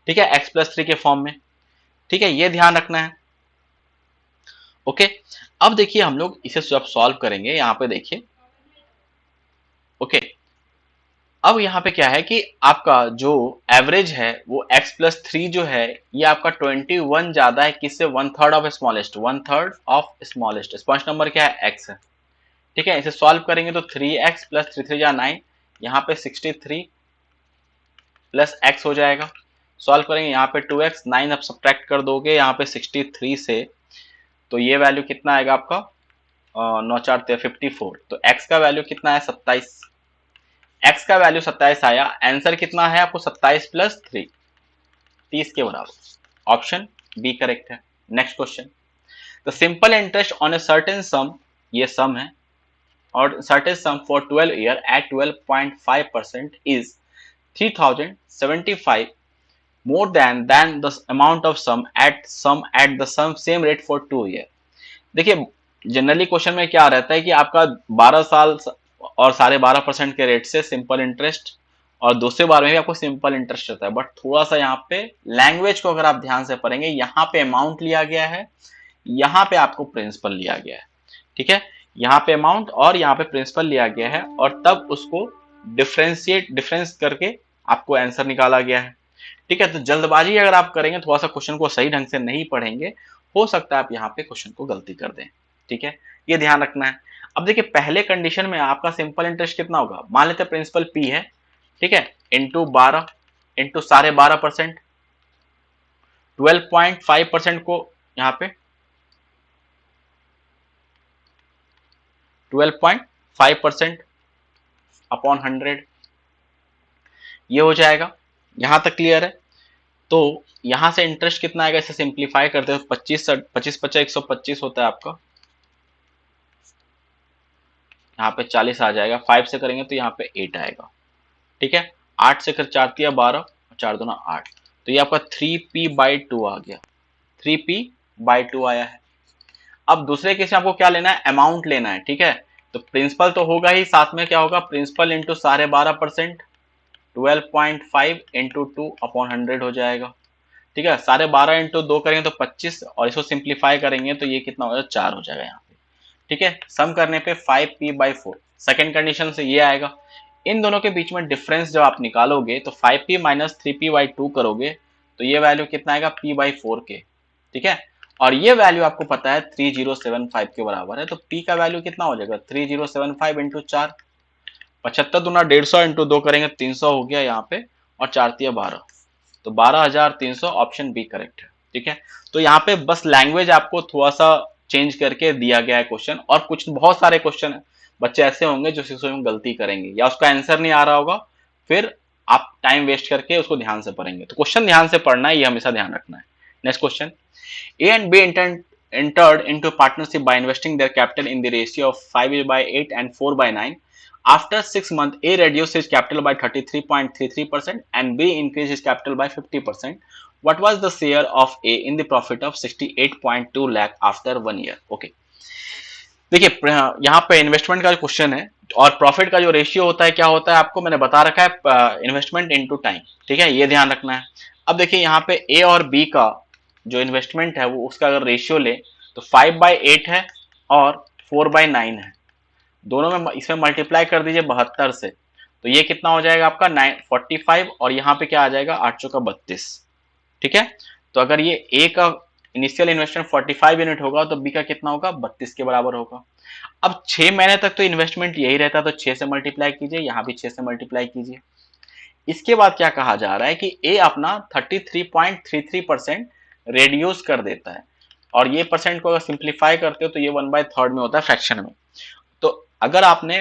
ठीक है, x+3 के फॉर्म में। ठीक है, ये ध्यान रखना है। ओके, अब देखिए हम लोग इसे जब सॉल्व करेंगे, यहाँ पे देखिए। ओके, अब यहाँ पे क्या है कि आपका जो एवरेज है वो x+3 जो है ये आपका 21 ज्यादा है किससे, 1/3 ऑफ स्मॉलेस्ट, 1/3 ऑफ स्मॉलेस्ट। स्पष्ट नंबर क्या है, x है। ठीक है, इसे सॉल्व करेंगे तो 3x + 3 3 9, यहाँ पे 63 प्लस x हो जाएगा। सॉल्व करेंगे यहाँ पे 2x, 9 अब सब्ट्रैक्ट कर दोगे यहाँ पे 63 से, तो ये वैल्यू कितना आएगा आपका 9 4 54। तो x का वैल्यू कितना है 27, x का वैल्यू 27 आया। आंसर कितना है आपको 27 + 3, 30 के बराबर। ऑप्शन बी करेक्ट है। Next question, the simple interest on a certain sum, ये सम है, और certain sum for 12 year at 12.5% is 3075 more than the amount of sum at the same rate for 2 year। देखिए generally question में क्या रहता है कि आपका 12 साल और 12.5% के रेट से सिंपल इंटरेस्ट, और दूसरे बार में भी आपको सिंपल इंटरेस्ट रहता है, बट थोड़ा सा यहाँ पे लैंग्वेज को अगर आप ध्यान से पढ़ेंगे, यहाँ पे अमाउंट लिया गया है, यहाँ पे आपको प्रिंसिपल लिया गया है। ठीक है, यहाँ पे अमाउंट और यहाँ पे प्रिंसिपल लिया गया है, और तब उसको डिफरेंस करके आपको आंसर निकाला गया है। ठीक है, तो जल्दबाजी अगर आप करेंगे, थोड़ा सा क्वेश्चन को सही ढंग से नहीं पढ़ेंगे, हो सकता है आप यहाँ पे क्वेश्चन को गलती कर दें। ठीक है, ये ध्यान रखना है। अब देखिए पहले कंडीशन में आपका सिंपल इंटरेस्ट कितना होगा, मान लेते हैं प्रिंसिपल P है, ठीक है, इंटू 12 इंटू 12.5%, 12.5% को यहाँ पे 12.5% अपॉन 100, ये हो जाएगा। यहां तक क्लियर है। तो यहां से इंटरेस्ट कितना आएगा, इसे सिंप्लीफाई करते हो 25 25 50 125 होता है आपका, यहाँ पे 40 आ जाएगा। 5 से करेंगे तो यहाँ पे 8 आएगा। ठीक है, 8 से कर 4 तिया 12 और 4 दूना 8, तो ये आपका 3p/2 आ गया, 3p/2 आया है। अब दूसरे केस में आपको क्या लेना है, अमाउंट लेना है। ठीक है, तो प्रिंसिपल तो होगा ही, साथ में क्या होगा, प्रिंसिपल इंटू 12.5%, 12.5 इंटू 2 अपॉन 100 हो जाएगा। ठीक है, 12.5 इंटू 2 करेंगे तो 25, और इसको सिंप्लीफाई करेंगे तो ये कितना हो जाएगा, 4 हो जाएगा यहाँ पे। ठीक है, सम करने पे 5p/4, सेकेंड कंडीशन से ये आएगा। इन दोनों के बीच में डिफरेंस जब आप निकालोगे तो 5p - 3p/2 करोगे तो ये वैल्यू कितना आएगा, p/4 के। ठीक है, और ये वैल्यू आपको पता है 3075 के बराबर है, तो p का वैल्यू कितना हो जाएगा, 3075 इंटू 4, 75 दूना 150 इंटू 2 करेंगे 300 हो गया यहाँ पे, और 4 तिया 12, तो 12,300, ऑप्शन बी करेक्ट है। ठीक है, तो यहाँ पे बस लैंग्वेज आपको थोड़ा सा चेंज करके दिया गया है क्वेश्चन, और कुछ बहुत सारे क्वेश्चन बच्चे ऐसे होंगे जो शिक्षकों में गलती करेंगे या उसका आंसर नहीं आ रहा होगा, फिर आप टाइम वेस्ट करके उसको ध्यान से पढ़ेंगे। तो क्वेश्चन ध्यान से पढ़ना है, ये हमेशा ध्यान रखना है। Next question, A and B entered into partnership by investing their capital in the ratio of 5/8 and 4/9. After 6 months, A reduced his capital by 33.33% and B increased his capital by 50%. What was the share of A in the profit of 68.2 lakh after 1 year? Okay. देखिए यहाँ पे investment का question है, और profit का जो ratio होता है क्या होता है आपको मैंने बता रखा है, इन्वेस्टमेंट इनटू टाइम। ठीक है, ये ध्यान रखना है। अब देखिए यहाँ पे ए और बी का जो इन्वेस्टमेंट है वो उसका अगर रेशियो ले तो 5/8 है और 4/9 है, दोनों में इसमें मल्टीप्लाई कर दीजिए 72 से, तो ये कितना हो जाएगा आपका 945, और यहाँ पे क्या आ जाएगा 8 चौका 32। ठीक है, तो अगर ये ए का इनिशियल इन्वेस्टमेंट 45 यूनिट होगा तो बी का कितना होगा 32 के बराबर होगा। अब 6 महीने तक तो इन्वेस्टमेंट यही रहता, तो 6 से मल्टीप्लाई कीजिए, यहाँ भी 6 से मल्टीप्लाई कीजिए। इसके बाद क्या कहा जा रहा है कि ए अपना 33.33% रेड्यूस कर देता है, और ये परसेंट को अगर सिंप्लीफाई करते हो तो ये 1/3 में होता है फ्रैक्शन में। तो अगर आपने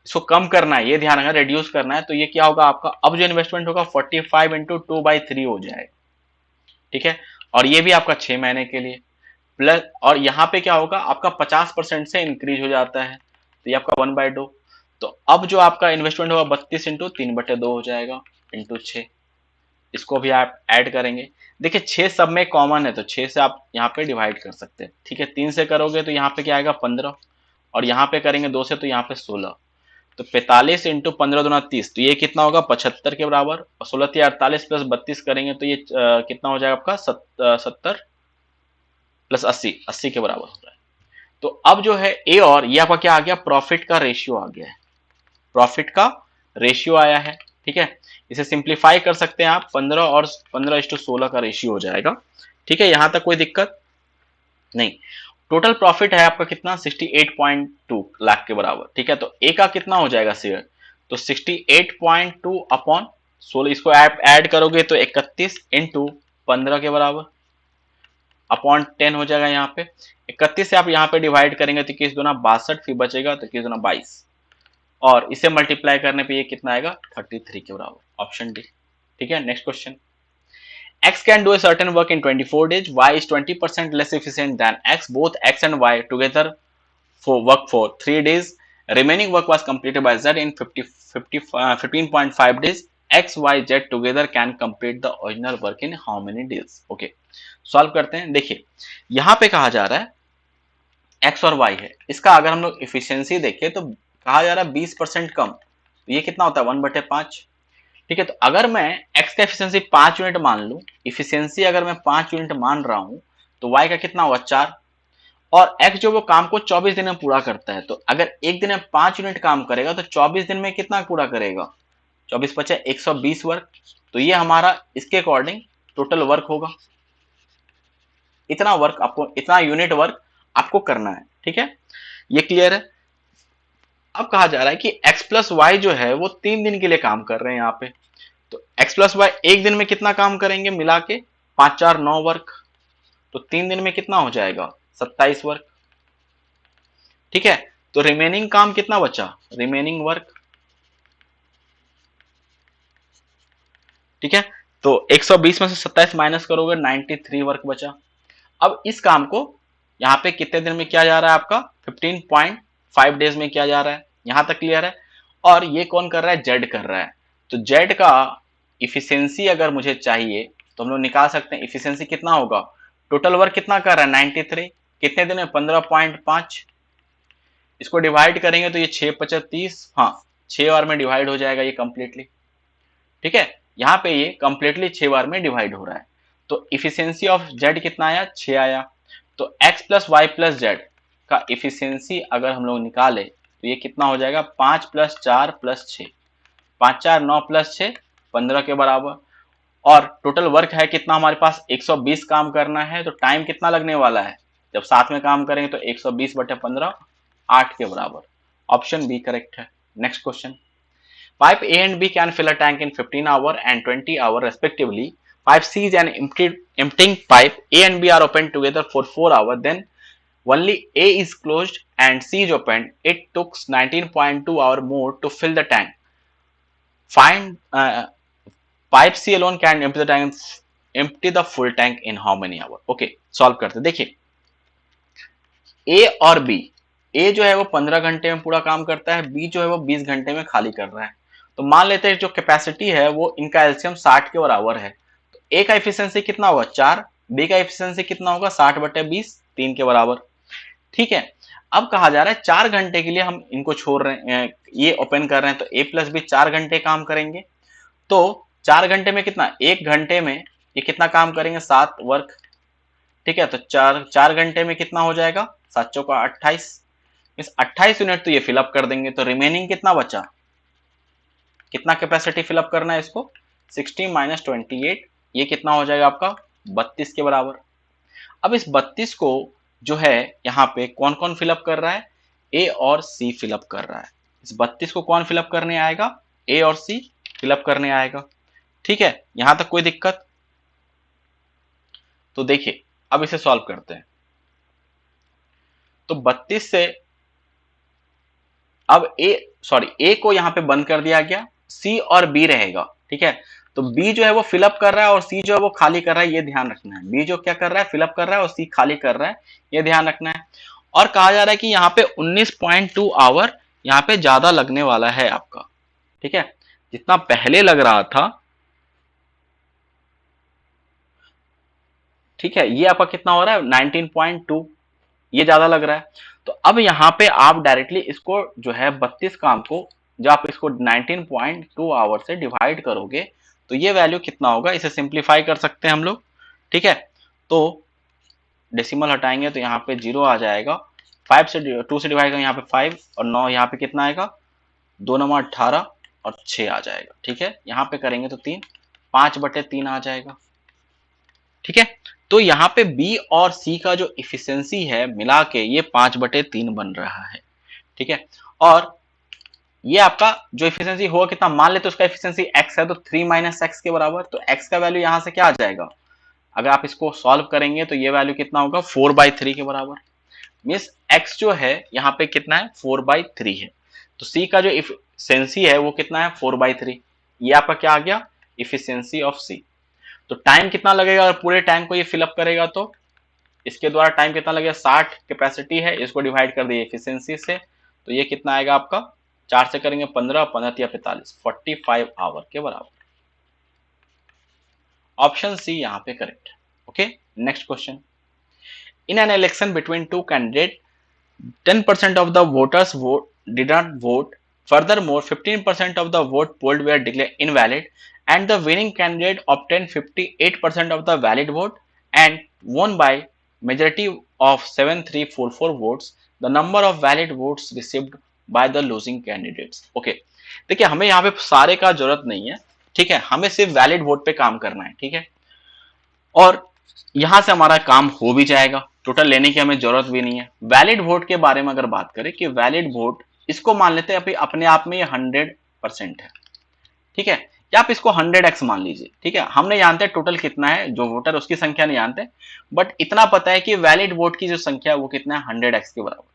इसको कम करना है, ये ध्यान रखना, रेड्यूस करना है, तो ये क्या होगा आपका, अब जो इन्वेस्टमेंट होगा 45 इंटू 2/3 हो जाएगा। ठीक है, और ये भी आपका 6 महीने के लिए प्लस, और यहाँ पे क्या होगा आपका 50% से इंक्रीज हो जाता है, तो ये आपका 1/2। तो अब जो आपका इन्वेस्टमेंट होगा 32 इंटू 3/2 हो जाएगा इंटू 6, इसको भी आप ऐड करेंगे। देखिए 6 सब में कॉमन है, तो 6 से आप यहाँ पे डिवाइड कर सकते हैं। ठीक है, 3 से करोगे तो यहाँ पे क्या आएगा 15, और यहाँ पे करेंगे 2 से तो यहाँ पे 16, तो 45 इंटू 15 दूना 30, तो ये कितना होगा 75 के बराबर, और 16 3 48 प्लस 32 करेंगे तो ये कितना हो जाएगा आपका 70 प्लस 80 के बराबर हो रहा है। तो अब जो है ए, और ये आपका क्या आ गया, प्रॉफिट का रेशियो आ गया है, प्रॉफिट का रेशियो आया है। ठीक है, इसे सिंप्लीफाई कर सकते हैं आप, 15 और 15:16 का रेशियो हो जाएगा। ठीक है, यहां तक कोई दिक्कत नहीं। टोटल प्रॉफिट है आपका कितना 68.2 लाख के बराबर। ठीक है, तो ए का कितना हो जाएगा शेयर, तो 68.2 अपॉन 16, इसको ऐड करोगे तो 31 इंटू 15 के बराबर अपॉन 10 हो जाएगा। यहाँ पे 31 से आप यहाँ पे डिवाइड करेंगे तो 21 दूना 62, फिर बचेगा तो 21 दूना 22, और इसे मल्टीप्लाई करने पे ये कितना आएगा 33 के बराबर, ऑप्शन डी। ठीक है, next question. X can do a certain work in 24 days. Y is 20% less efficient than X. Both X and Y together work for 3 days. Remaining work was completed by Z in 15.5 days. X, Y, Z together can complete the original work in how many days? Okay, solve करते हैं। देखिए यहाँ पे कहा जा रहा है X और Y है, इसका अगर हम लोग इफिशियंसी देखें तो कहा जा रहा है 20% कम, तो ये कितना होता है 1/5। ठीक है, तो अगर मैं x का एफिशिएंसी 5 यूनिट मान लूं, इफिशियंसी अगर मैं 5 यूनिट मान रहा हूं, तो y का कितना होगा 4, और x जो वो काम को 24 दिन में पूरा करता है, तो अगर एक दिन में 5 यूनिट काम करेगा तो 24 दिन में कितना पूरा करेगा, 24 बचे 120 वर्क, तो ये हमारा इसके अकॉर्डिंग टोटल वर्क होगा। इतना वर्क आपको, इतना यूनिट वर्क आपको करना है। ठीक है, ये क्लियर है। अब कहा जा रहा है कि x प्लस वाई जो है वो 3 दिन के लिए काम कर रहे हैं यहाँ पे, तो x प्लस वाई एक दिन में कितना काम करेंगे मिला के 5 4 9 वर्क, तो 3 दिन में कितना हो जाएगा 27 वर्क। ठीक है, तो रिमेनिंग काम कितना बचा, रिमेनिंग वर्क। ठीक है, तो 120 में से 27 माइनस करोगे 93 वर्क बचा। अब इस काम को यहाँ पे कितने दिन में किया जा रहा है आपका 15.5 डेज में किया जा रहा है, यहां तक क्लियर है। और ये कौन कर रहा है, जेड कर रहा है, तो जेड का इफिशियंसी अगर मुझे चाहिए तो हम लोग निकाल सकते हैं, इफिशियंसी कितना होगा, टोटल वर्क कितना कर रहा है 93, कितने दिन में 15.5, इसको डिवाइड करेंगे तो ये 6 25 30, हाँ 6 बार में डिवाइड हो जाएगा ये कंप्लीटली। ठीक है, यहाँ पे ये कंप्लीटली 6 बार में डिवाइड हो रहा है, तो इफिशियंसी ऑफ जेड कितना आया 6 आया। तो x plus y plus z का इफिशियंसी अगर हम लोग निकाले तो ये कितना हो जाएगा 5 प्लस 4 प्लस 6, 5 4 9 प्लस 6 15 के बराबर, और टोटल वर्क है कितना हमारे पास 120 काम करना है, तो टाइम कितना लगने वाला है, जब साथ में काम करेंगे तो 120/15 8 के बराबर, ऑप्शन बी करेक्ट है। Next question. Pipe A and B can fill a tank in 15 hours and 20 hours respectively. Pipe C is an emptying pipe. A and B are open together for 4 hours. Then only A is closed and C is opened. It took 19.2 hours more to fill the tank. Find pipe C alone can empty the full tank in how many hours? Okay, solve करते देखिए A और B, A जो है वो 15 घंटे में पूरा काम करता है, B जो है वो 20 घंटे में खाली कर रहा है। तो मान लेते हैं जो कैपेसिटी है वो इनका एलसीएम 60 के बराबर है, तो A का एफिशिएंसी कितना होगा 4, B का एफिशिएंसी कितना होगा 60/20 3 के बराबर। ठीक है, अब कहा जा रहा है 4 घंटे के लिए हम इनको छोड़ रहे हैं, ये ओपन कर रहे हैं, तो A प्लस बी 4 घंटे काम करेंगे, तो 4 घंटे में कितना, 1 घंटे में ये कितना काम करेंगे 7 वर्क। ठीक है, तो 4 घंटे में कितना हो जाएगा 7 चौका 28, इस 28 यूनिट तो ये फिलअप कर देंगे, तो रिमेनिंग कितना बचा, कितना कैपेसिटी फिलअप करना है इसको, 60 माइनस 28, ये कितना हो जाएगा आपका 32 के बराबर। अब इस 32 को जो है यहाँ पे कौन कौन फिलअप कर रहा है, ए और सी फिलअप कर रहा है। इस 32 को कौन फिलअप करने आएगा, ए और सी फिलअप करने आएगा। ठीक है, यहां तक कोई दिक्कत। तो देखिए अब इसे सॉल्व करते हैं। तो 32 से अब ए को यहां पे बंद कर दिया गया, सी और बी रहेगा। ठीक है, तो बी जो है वो फिलअप कर रहा है और सी जो है वो खाली कर रहा है, ये ध्यान रखना है। बी जो क्या कर रहा है, फिलअप कर रहा है और सी खाली कर रहा है, ये ध्यान रखना है। और कहा जा रहा है कि यहाँ पे 19.2 आवर यहाँ पे ज्यादा लगने वाला है आपका। ठीक है, जितना पहले लग रहा था, ठीक है, ये आपका कितना हो रहा है 19.2, ये ज्यादा लग रहा है। तो अब यहाँ पे आप डायरेक्टली इसको जो है 32 काम को जब आप इसको 19.2 आवर से डिवाइड करोगे तो ये वैल्यू कितना होगा, इसे सिंप्लीफाई कर सकते हैं हम लोग। ठीक है, तो डेसिमल हटाएंगे तो यहाँ पे 0 आ जाएगा, 5 से 2 से डिवाइड करेंगे यहाँ पे 5 और 9, यहाँ पे कितना आएगा 2 9 18 और 6 आ जाएगा। ठीक है, यहाँ पे करेंगे तो 3, 5/3 आ जाएगा। ठीक है, तो यहाँ पे बी और सी का जो इफिशियंसी है मिला के ये 5/3 बन रहा है। ठीक है, और ये आपका जो इफिशियंसी होगा कितना, मान लेते उसका इफिशियंसी x है तो 3 माइनस एक्स के बराबर, तो x का वैल्यू यहाँ से क्या आ जाएगा, अगर आप इसको सॉल्व करेंगे तो ये वैल्यू कितना होगा 4/3 के बराबर। मीन्स x जो है यहाँ पे कितना है 4/3 है, तो c का जो इफिशियंसी है वो कितना है 4/3, ये आपका क्या आ गया इफिशियंसी ऑफ c। तो टाइम कितना लगेगा, अगर पूरे टैंक को ये फिलअप करेगा तो इसके द्वारा टाइम कितना लगेगा, 60 कैपेसिटी है, इसको डिवाइड कर दिए एफिशिएंसी से, तो ये कितना आएगा आपका, 4 से करेंगे 15, 15 या 45, 45 आवर के बराबर। ऑप्शन सी यहाँ पे करेक्ट है। Okay, next question. In an election between two candidate 10% of the voters did not vote. Furthermore, 15% of the vote polled were declared invalid, and the winning candidate obtained 58% of the valid vote and won by majority of 7344 votes. The number of valid votes received by the losing candidates. Okay, देखिए हमें यहाँ पे सारे का जरूरत नहीं है। ठीक है, हमें सिर्फ वैलिड वोट पे काम करना है। ठीक है, और यहां से हमारा काम हो भी जाएगा, टोटल लेने की हमें जरूरत भी नहीं है। वैलिड वोट के बारे में अगर बात करें कि वैलिड वोट, इसको मान लेते हैं अपने आप में ये 100% है। ठीक है, या आप इसको 100x मान लीजिए। ठीक है, हम नहीं जानते टोटल कितना है, जो वोटर उसकी संख्या नहीं जानते, बट इतना पता है कि वैलिड वोट की जो संख्या है वो कितना है 100x के बराबर।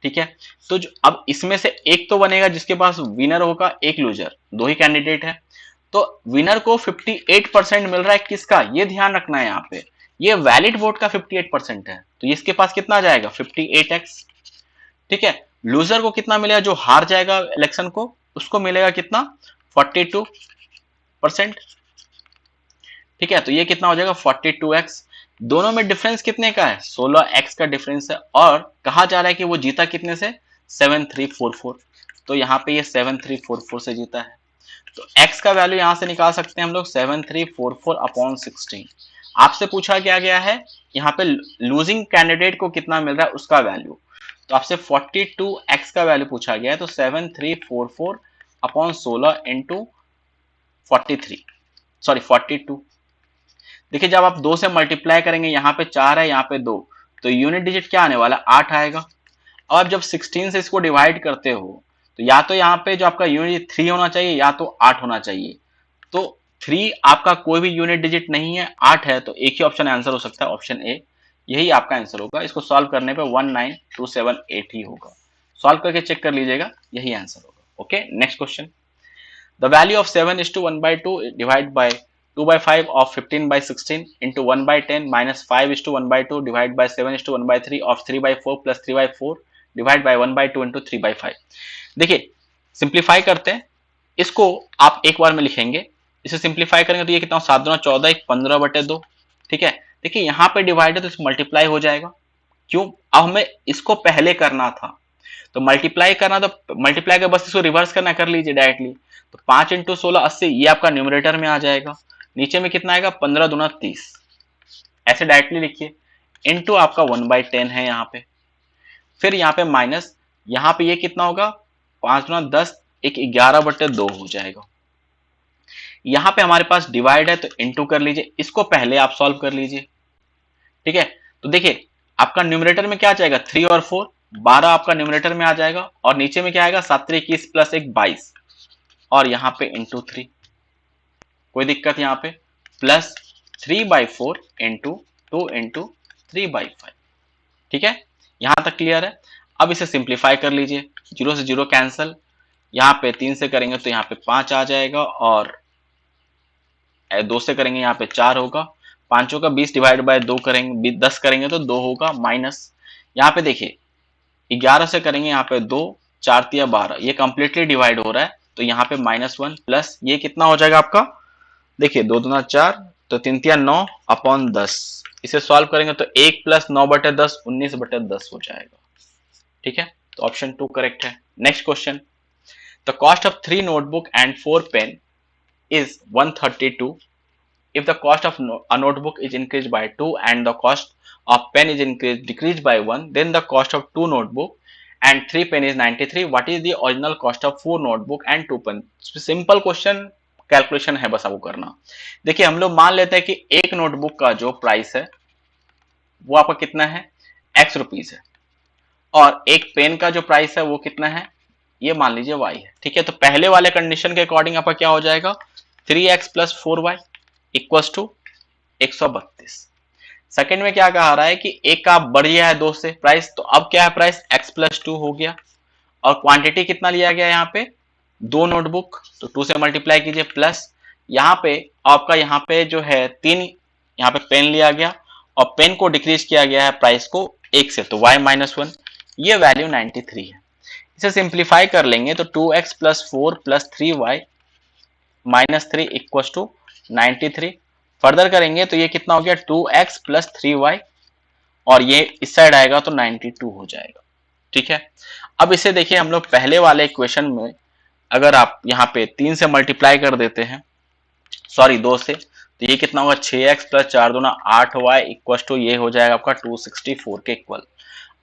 ठीक है, तो अब इसमें से एक तो बनेगा जिसके पास विनर होगा, एक लूजर, दो ही कैंडिडेट है। तो विनर को 58% मिल रहा है, किसका, ये ध्यान रखना है यहाँ पे, ये वैलिड वोट का 58% है, तो इसके पास कितना जाएगा 58x। ठीक है, लूजर को कितना मिलेगा, जो हार जाएगा इलेक्शन को उसको मिलेगा कितना 42%। ठीक है, तो ये कितना हो जाएगा 42x। दोनों में डिफरेंस कितने का है, 16x का डिफरेंस है, और कहा जा रहा है कि वो जीता कितने से 7344, तो यहाँ पे ये 7344 से जीता है। तो x का वैल्यू यहां से निकाल सकते हैं हम लोग 7344/16। आपसे पूछा क्या गया है, यहाँ पे लूजिंग कैंडिडेट को कितना मिल रहा है उसका वैल्यू, तो आपसे 42x का वैल्यू पूछा गया है, तो 7344/16 इंटू 42। देखिए जब आप 2 से मल्टीप्लाई करेंगे, यहाँ पे 4 है, यहाँ पे 2, तो यूनिट डिजिट क्या आने वाला 8 आएगा। और जब 16 से इसको डिवाइड करते हो तो या तो यहाँ पे जो आपका यूनिट 3 होना चाहिए या तो 8 होना चाहिए। तो 3 आपका कोई भी यूनिट डिजिट नहीं है, 8 है, तो एक ही ऑप्शन आंसर हो सकता है, ऑप्शन ए, यही आपका आंसर होगा। इसको सॉल्व करने पे 19278 ही होगा, सॉल्व करके चेक कर लीजिएगा, यही आंसर होगा। Okay, next question. The value of 7:1/2 divide by 2/5 of 15/16 into 1/10 minus 5:1/2 divided by 7:1/3 of 3/4 plus 3/4 divided by 1/2 into 3/5। देखिए सिंप्लीफाई करते हैं, इसको आप एक बार में लिखेंगे, इसे सिंप्लीफाई करेंगे तो ये कितना 7 दूना 14, 15/2। ठीक है, देखिए यहाँ पे डिवाइड है तो मल्टीप्लाई हो जाएगा, क्यों, अब हमें इसको पहले करना था, तो मल्टीप्लाई करना, तो मल्टीप्लाई का बस इसको रिवर्स करना, कर लीजिए डायरेक्टली। तो 5 × 16 80, ये आपका न्यूमरेटर में आ जाएगा, नीचे में कितना आएगा 15 दूना 30, ऐसे डायरेक्टली लिखिए, इनटू आपका 1/10 है यहाँ पे, फिर यहाँ पे माइनस यहाँ पे ये कितना होगा, 5 गुना 10, एक 11/2 हो जाएगा। यहाँ पे हमारे पास डिवाइड है तो इंटू कर लीजिए, इसको पहले आप सॉल्व कर लीजिए। ठीक है, तो देखिए आपका न्यूमरेटर में क्या जाएगा, 3 और 4, 12 आपका न्यूमरेटर में आ जाएगा, और नीचे में क्या आएगा, 7 21 प्लस 1 22, और यहाँ पे इंटू 3, कोई दिक्कत यहाँ पे, प्लस 3/4 इंटू 2 इंटू 3/5। ठीक है, यहां तक क्लियर है। अब इसे सिंप्लीफाई कर लीजिए, 0 से 0 कैंसिल, यहाँ पे 3 से करेंगे तो यहाँ पे 5 आ जाएगा, और 2 से करेंगे यहाँ पे 4 होगा, 5 का 20 डिवाइड बाय 2 करेंगे, 10 करेंगे तो 2 होगा, माइनस यहाँ पे देखिए 11 से करेंगे यहाँ पे 2, 4 तिया 12, ये कंप्लीटली डिवाइड हो रहा है तो यहाँ पे -1, प्लस ये कितना हो जाएगा आपका, देखिए 2 दूना 4, तो 3 तिया 9 अपॉन 10, इसे सॉल्व करेंगे तो 1 प्लस 9/10 19/10 हो जाएगा। ठीक है, तो ऑप्शन 2 करेक्ट है। Next question, the cost of 3 notebook and 4 pen is 132. If the cost of a notebook is increased by 2 and the cost of pen is decreased by 1, then the cost of 2 notebook and 3 pen is 93. What is the original cost of 4 notebook and 2 pen? Simple question, calculation है बस आपको करना। देखिए हम लोग मान लेते हैं कि एक नोटबुक का जो प्राइस है वो आपका कितना है, x रुपीज है, और एक पेन का जो प्राइस है वो कितना है, ये मान लीजिए y है। ठीक है, तो पहले वाले कंडीशन के अकॉर्डिंग आपका क्या हो जाएगा, 3x plus 4y equals to 132। Second में क्या कहा रहा है कि एक का बढ़ गया है 2 से प्राइस, तो अब क्या है प्राइस, x प्लस 2 हो गया, और क्वांटिटी कितना लिया गया यहाँ पे, 2 नोटबुक, तो 2 से मल्टीप्लाई कीजिए, प्लस यहाँ पे आपका यहाँ पे जो है 3 यहाँ पे पेन लिया गया, और पेन को डिक्रीज किया गया है प्राइस को 1 से, तो y -1, ये वैल्यू 93 है। इसे सिंप्लीफाई कर लेंगे तो 2x plus 4 plus 3y minus 3 equal to 93। Further करेंगे तो ये कितना हो गया, 2x प्लस 3y, और ये इस साइड आएगा तो 92 हो जाएगा। ठीक है, अब इसे देखिए हम लोग पहले वाले इक्वेशन में अगर आप यहाँ पे 3 से मल्टीप्लाई कर देते हैं, सॉरी 2 से, तो ये कितना होगा, 6x प्लस 4 दूना 8y इक्वल टू ये हो जाएगा आपका 264 के इक्वल।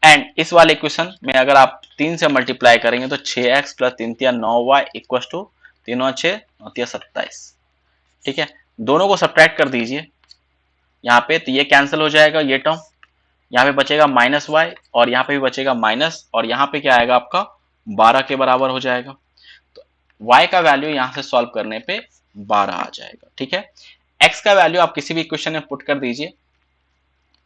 एंड इस वाले इक्वेशन में अगर आप 3 से मल्टीप्लाई करेंगे तो 6x प्लस 3 तिया 9y इक्वल टू 3 और 6 9 तिया 27। ठीक है, दोनों को सब्ट्रैक्ट कर दीजिए यहाँ पे, तो ये कैंसिल हो जाएगा, ये टर्म यहाँ पे बचेगा -y, और यहाँ पे भी बचेगा माइनस, और यहाँ पे क्या आएगा आपका 12 के बराबर हो जाएगा, तो y का वैल्यू यहाँ से सॉल्व करने पे 12 आ जाएगा। ठीक है, x का वैल्यू आप किसी भी इक्वेशन में पुट कर दीजिए,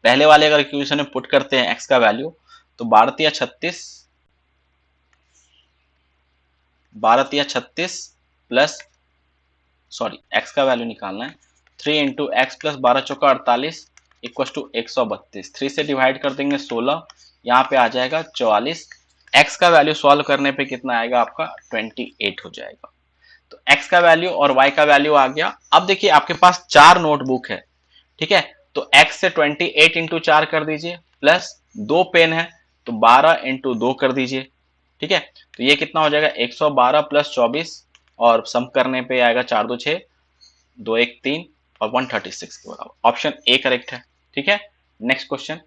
पहले वाले अगर इक्वेशन में पुट करते हैं x का वैल्यू तो 12 तिया 36, 12 तिया 36 प्लस, सॉरी x का वैल्यू निकालना है, 3 इंटू एक्स प्लस 12 चौका 48 इक्वल टू 132, 3 से डिवाइड कर देंगे 16, यहाँ पे आ जाएगा 44, x का वैल्यू सॉल्व करने पे कितना आएगा आपका 28 हो जाएगा। तो x का वैल्यू और y का वैल्यू आ गया। अब देखिए आपके पास 4 नोटबुक है, ठीक है, तो x से 28 इंटू 4 कर दीजिए, प्लस 2 पेन है तो 12 इंटू 2 कर दीजिए। ठीक है, तो ये कितना हो जाएगा 112 प्लस 24, और सम करने पे आएगा 4 2 6 2 1 3 और 136 के बराबर। ऑप्शन ए करेक्ट है। ठीक है, next question,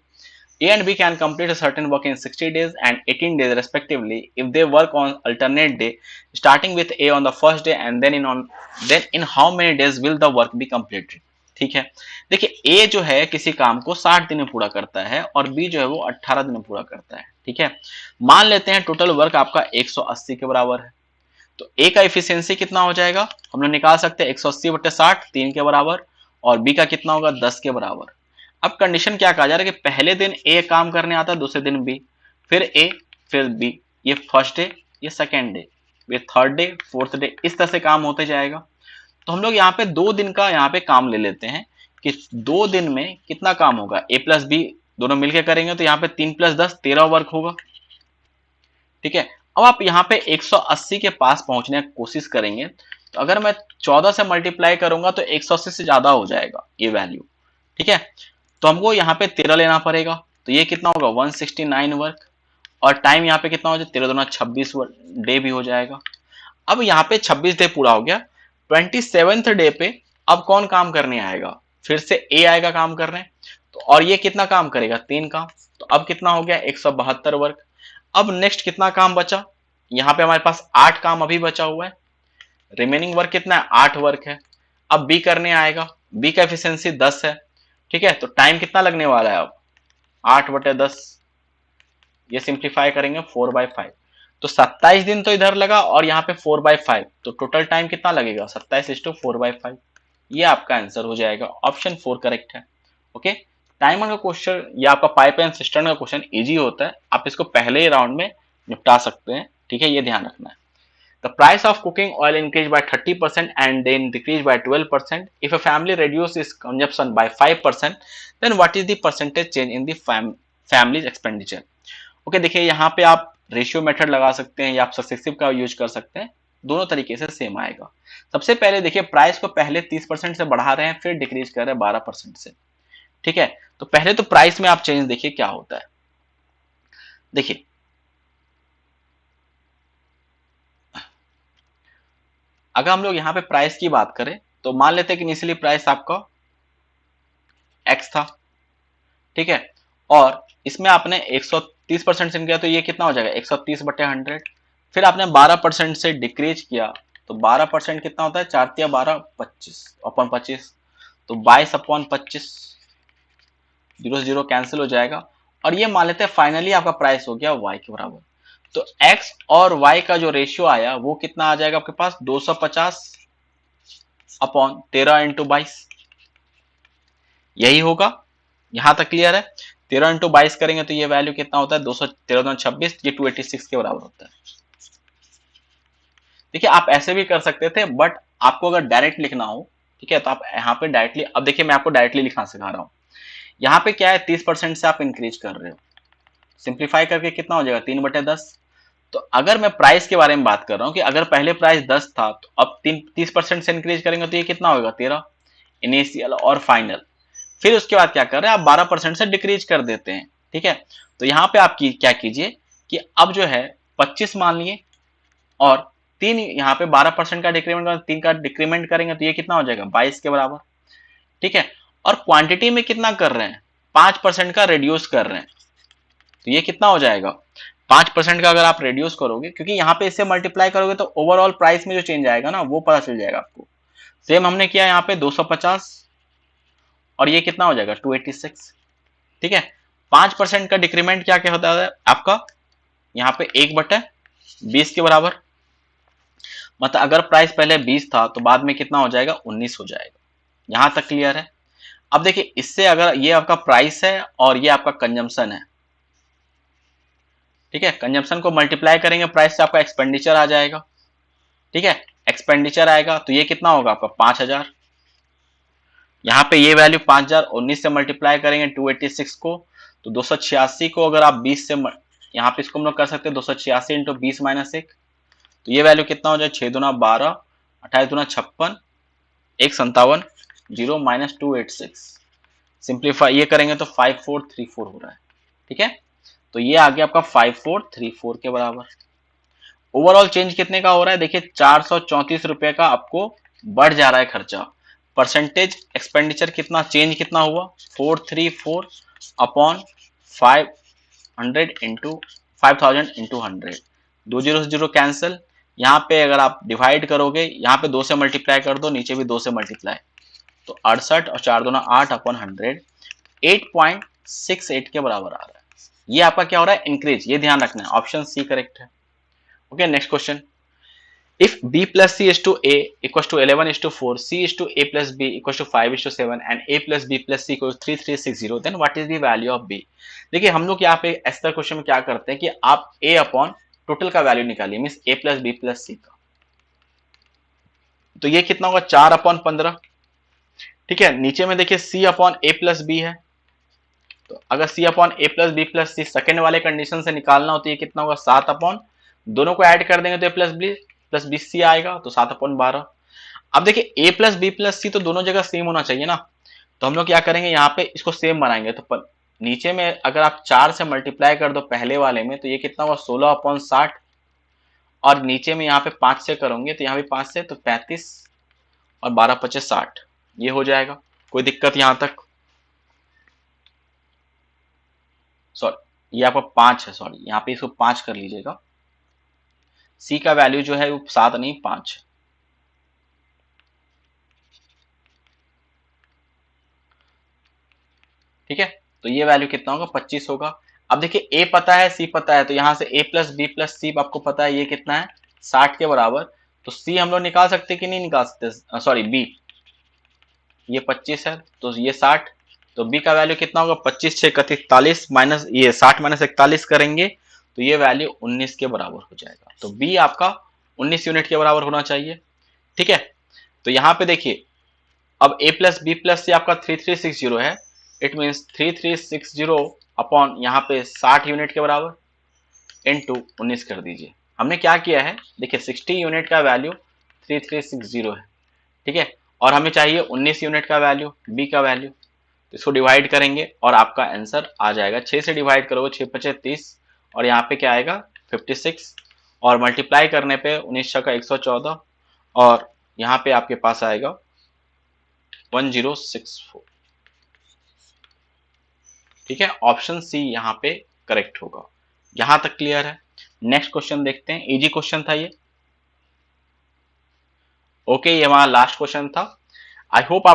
A and B can complete a certain work in 60 days and 18 days respectively if they work on alternate day starting with A on the first day and then in how many days will the work be completed। ठीक है, देखिए A जो है किसी काम को 60 दिन में पूरा करता है और B जो है वो 18 दिन में पूरा करता है। ठीक है, मान लेते हैं टोटल वर्क आपका 180 के बराबर है, तो A का इफिशियंसी कितना हो जाएगा, हम लोग निकाल सकते हैं 180/60 3 के बराबर, और B का कितना होगा 10 के बराबर। अब कंडीशन क्या कहा जा रहा है कि पहले दिन ए काम करने आता है, दूसरे दिन बी, फिर ए फिर बी, ये फर्स्ट डे ये सेकेंड डे ये थर्ड डे फोर्थ डे, इस तरह से काम होते जाएगा। तो हम लोग यहाँ पे 2 दिन का यहाँ पे काम ले लेते हैं कि 2 दिन में कितना काम होगा, ए प्लस बी दोनों मिलकर करेंगे तो यहाँ पे 3 + 10 13 वर्क होगा। ठीक है, अब आप यहाँ पे 180 के पास पहुंचने की कोशिश करेंगे, तो अगर मैं 14 से मल्टीप्लाई करूंगा तो 180 से ज्यादा हो जाएगा ये वैल्यू। ठीक है, तो हमको यहाँ पे 13 लेना पड़ेगा, तो ये कितना होगा 169 वर्क, और टाइम यहाँ पे कितना हो जाएगा 13 दूना 26 डे भी हो जाएगा। अब यहाँ पे 26 डे पूरा हो गया, 27th डे पे अब कौन काम करने आएगा, फिर से ए आएगा काम करने, तो और ये कितना काम करेगा 3 काम, तो अब कितना हो गया 172 वर्क। अब नेक्स्ट कितना काम बचा, यहाँ पे हमारे पास 8 काम अभी बचा हुआ है, रिमेनिंग वर्क कितना है, 8 वर्क है। अब बी करने आएगा, बी का एफिशिएंसी 10 है, ठीक है, तो टाइम कितना लगने वाला है अब, 8/10, ये सिंप्लीफाई करेंगे 4/5, तो 27 दिन तो इधर लगा और यहाँ पे 4/5, तो टोटल टाइम कितना लगेगा, 27/4/5, ये आपका आंसर हो जाएगा, ऑप्शन 4 करेक्ट है। ओके, टाइमर का क्वेश्चन या आपका पाइपलाइन सिस्टम का क्वेश्चन इजी होता है, आप इसको पहले ही राउंड में निपटा सकते हैं, ठीक है, ये ध्यान रखना है। The price of cooking oil increased by 30% and then decreased by 12%. If a family reduces its consumption by 5%, then what is the percentage change in the family's expenditure? Okay, देखिए यहाँ पे आप रेशियो मेथड लगा सकते हैं या आप successive का यूज कर सकते हैं, दोनों तरीके से सेम आएगा। सबसे पहले देखिए प्राइस को पहले 30% से बढ़ा रहे हैं, फिर डिक्रीज कर रहे हैं 12% से, ठीक है, तो पहले तो प्राइस में आप चेंज देखिए क्या होता है। देखिए अगर हम लोग यहाँ पे प्राइस की बात करें तो मान लेते हैं कि इनिशियली प्राइस आपका एक्स था, ठीक है, और इसमें आपने 130% से किया तो ये कितना हो जाएगा 130/100, फिर आपने 12% से डिक्रीज किया तो 12% कितना होता है, 4×12 25/25, तो 22/25, 0 कैंसिल हो जाएगा, और ये मान लेते हैं फाइनली आपका प्राइस हो गया y के बराबर, तो x और y का जो रेशियो आया वो कितना आ जाएगा आपके पास, 250/13 × 22, यही होगा, यहां तक क्लियर है। 13 × 22 करेंगे तो ये वैल्यू कितना होता है, 213×26, ये 286 के बराबर होता है। देखिए आप ऐसे भी कर सकते थे, बट आपको अगर डायरेक्ट लिखना हो, ठीक है, तो आप यहाँ पे डायरेक्टली, अब देखिए मैं आपको डायरेक्टली लिखना सिखा रहा हूँ। यहाँ पे क्या है, 30% से आप इंक्रीज कर रहे हो, सिंप्लीफाई करके कितना हो जाएगा, 3/10। तो अगर मैं प्राइस के बारे में बात कर रहा हूँ कि अगर पहले प्राइस 10 था तो अब 30% से इंक्रीज करेंगे तो ये कितना होगा, 13, इनिशियल और फाइनल, फिर उसके बाद क्या कर रहे हैं आप 12% से डिक्रीज कर देते हैं, ठीक है। तो यहाँ पे आप क्या कीजिए कि अब जो है 25 मान लिए और 3 यहाँ पे 12% का डिक्रीमेंट, 3 का डिक्रीमेंट करेंगे तो ये कितना हो जाएगा, 22 के बराबर, ठीक है। और क्वांटिटी में कितना कर रहे हैं, 5% का रिड्यूस कर रहे हैं, तो ये कितना हो जाएगा, 5% का अगर आप रिड्यूस करोगे, क्योंकि यहाँ पे इससे मल्टीप्लाई करोगे तो ओवरऑल प्राइस में जो चेंज आएगा ना वो पता चल जाएगा आपको। सेम हमने किया यहाँ पे 250 और ये कितना हो जाएगा 286, ठीक है। 5% का डिक्रीमेंट क्या क्या होता है आपका, यहाँ पे 1/20 के बराबर, मतलब अगर प्राइस पहले 20 था तो बाद में कितना हो जाएगा 19 हो जाएगा, यहां तक क्लियर है। अब देखिए इससे अगर ये आपका प्राइस है और ये आपका कंजम्पशन है, ठीक है, कंजम्पशन को मल्टीप्लाई करेंगे प्राइस से आपका एक्सपेंडिचर आ जाएगा, ठीक है, एक्सपेंडिचर आएगा तो ये कितना होगा आपका 5000, यहाँ पे ये वैल्यू 5000, 19 से मल्टीप्लाई करेंगे 286 को, तो 286 को अगर आप 20 से यहाँ पे इसको हम लोग कर सकते हैं 286 इंटू 20-1, तो ये वैल्यू कितना हो जाए, 6×2 = 12, 28×2 = 56, 157, 0 - 286, सिंप्लीफाई ये करेंगे तो 5434 हो रहा है, ठीक है। तो ये आ गया आपका 5434 के बराबर। ओवरऑल चेंज कितने का हो रहा है, देखिए 434 रुपए का आपको बढ़ जा रहा है खर्चा। परसेंटेज एक्सपेंडिचर कितना चेंज कितना हुआ, 434/500 इंटू 5000 × 100, 2 0 0 कैंसिल, यहाँ पे अगर आप डिवाइड करोगे यहाँ पे 2 से मल्टीप्लाई कर दो, नीचे भी 2 से मल्टीप्लाई, तो 68 और 4×2 = 8/100, 8.68 के बराबर आ रहा है। ये आपका क्या हो रहा है, इंक्रीज, ये ध्यान रखना है, ऑप्शन सी करेक्ट है। Okay, next question, if b plus c is to a equals to 11:4, c is to a plus b equals to 5:7 and a plus b plus c equals to 3360, then what is the value of b? देखिए हम लोग यहाँ पे इस तरह question में क्या करते हैं कि आप a अपॉन टोटल का वैल्यू निकालिए, means a plus B plus C का, तो ये कितना होगा 4/15, ठीक है। नीचे में देखिए c upon a plus b है, तो अगर c upon a plus B plus c second वाले कंडीशन से निकालना हो तो ये कितना होगा 7 अपॉन, दोनों को ऐड कर देंगे तो a प्लस बी सी आएगा, तो 7/12। अब देखिए a प्लस बी प्लस सी तो दोनों जगह सेम होना चाहिए ना, तो हम लोग क्या करेंगे यहाँ पे इसको सेम बनाएंगे, तो नीचे में अगर आप 4 से मल्टीप्लाई कर दो पहले वाले में तो ये कितना होगा 16/60, और नीचे में यहाँ पे 5 से करोगे तो यहाँ भी 5 से, तो 35 और 12×5 = 60, ये हो जाएगा। कोई दिक्कत यहाँ तक, सॉरी ये आपका 5 है, सॉरी यहाँ पे इसको 5 कर लीजिएगा। सी का वैल्यू जो है वो 7 नहीं 5 है। ठीक है, तो ये वैल्यू कितना होगा 25 होगा। अब देखिए ए पता है सी पता है, तो यहां से ए प्लस बी प्लस सी आपको पता है ये कितना है 60 के बराबर। तो सी हम लोग निकाल सकते कि नहीं निकाल सकते, सॉरी बी, ये 25 है तो ये 60। तो बी का वैल्यू कितना होगा 25 6 41 माइनस ये 60 माइनस 41 करेंगे तो ये वैल्यू 19 के बराबर हो जाएगा। तो बी आपका 19 यूनिट के बराबर होना चाहिए। ठीक है, तो यहाँ पे देखिए अब a प्लस बी प्लस सी आपका 3360 है, इट मीन्स 3360 अपॉन यहाँ पे 60 यूनिट के बराबर इनटू 19 कर दीजिए। हमने क्या किया है देखिए 60 यूनिट का वैल्यू 3360 है। ठीक है, और हमें चाहिए 19 यूनिट का वैल्यू बी का वैल्यू, तो इसको डिवाइड करेंगे और आपका आंसर आ जाएगा। 6 से डिवाइड करोगे 6 5 30 और यहाँ पे क्या आएगा 56 और मल्टीप्लाई करने पे 19 का 114 और यहाँ पे आपके पास आएगा 1064। ठीक है, ऑप्शन सी यहाँ पे करेक्ट होगा। यहां तक क्लियर है। नेक्स्ट क्वेश्चन देखते हैं, इजी क्वेश्चन था ये। ओके, ये हमारा लास्ट क्वेश्चन था। आई होप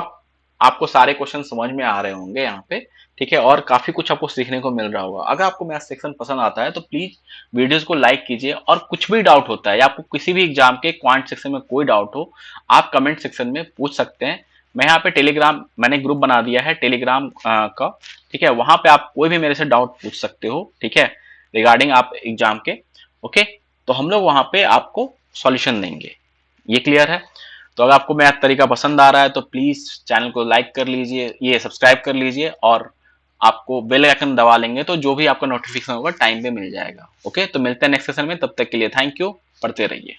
आपको सारे क्वेश्चन समझ में आ रहे होंगे यहाँ पे। ठीक है, और काफी कुछ आपको सीखने को मिल रहा होगा। अगर आपको मैथ सेक्शन पसंद आता है तो प्लीज वीडियोस को लाइक कीजिए, और कुछ भी डाउट होता है या आपको किसी भी एग्जाम के क्वांट सेक्शन में कोई डाउट हो आप कमेंट सेक्शन में पूछ सकते हैं। मैं यहाँ पे टेलीग्राम मैंने ग्रुप बना दिया है टेलीग्राम का। ठीक है, वहां पे आप कोई भी मेरे से डाउट पूछ सकते हो। ठीक है, रिगार्डिंग आप एग्जाम के। ओके, तो हम लोग वहां पे आपको सॉल्यूशन देंगे। ये क्लियर है। तो अगर आपको मेरा तरीका पसंद आ रहा है तो प्लीज चैनल को लाइक कर लीजिए, ये सब्सक्राइब कर लीजिए और आपको बेल आइकन दबा लेंगे तो जो भी आपका नोटिफिकेशन होगा टाइम पे मिल जाएगा। ओके, तो मिलते हैं नेक्स्ट सेशन में, तब तक के लिए थैंक यू, पढ़ते रहिए।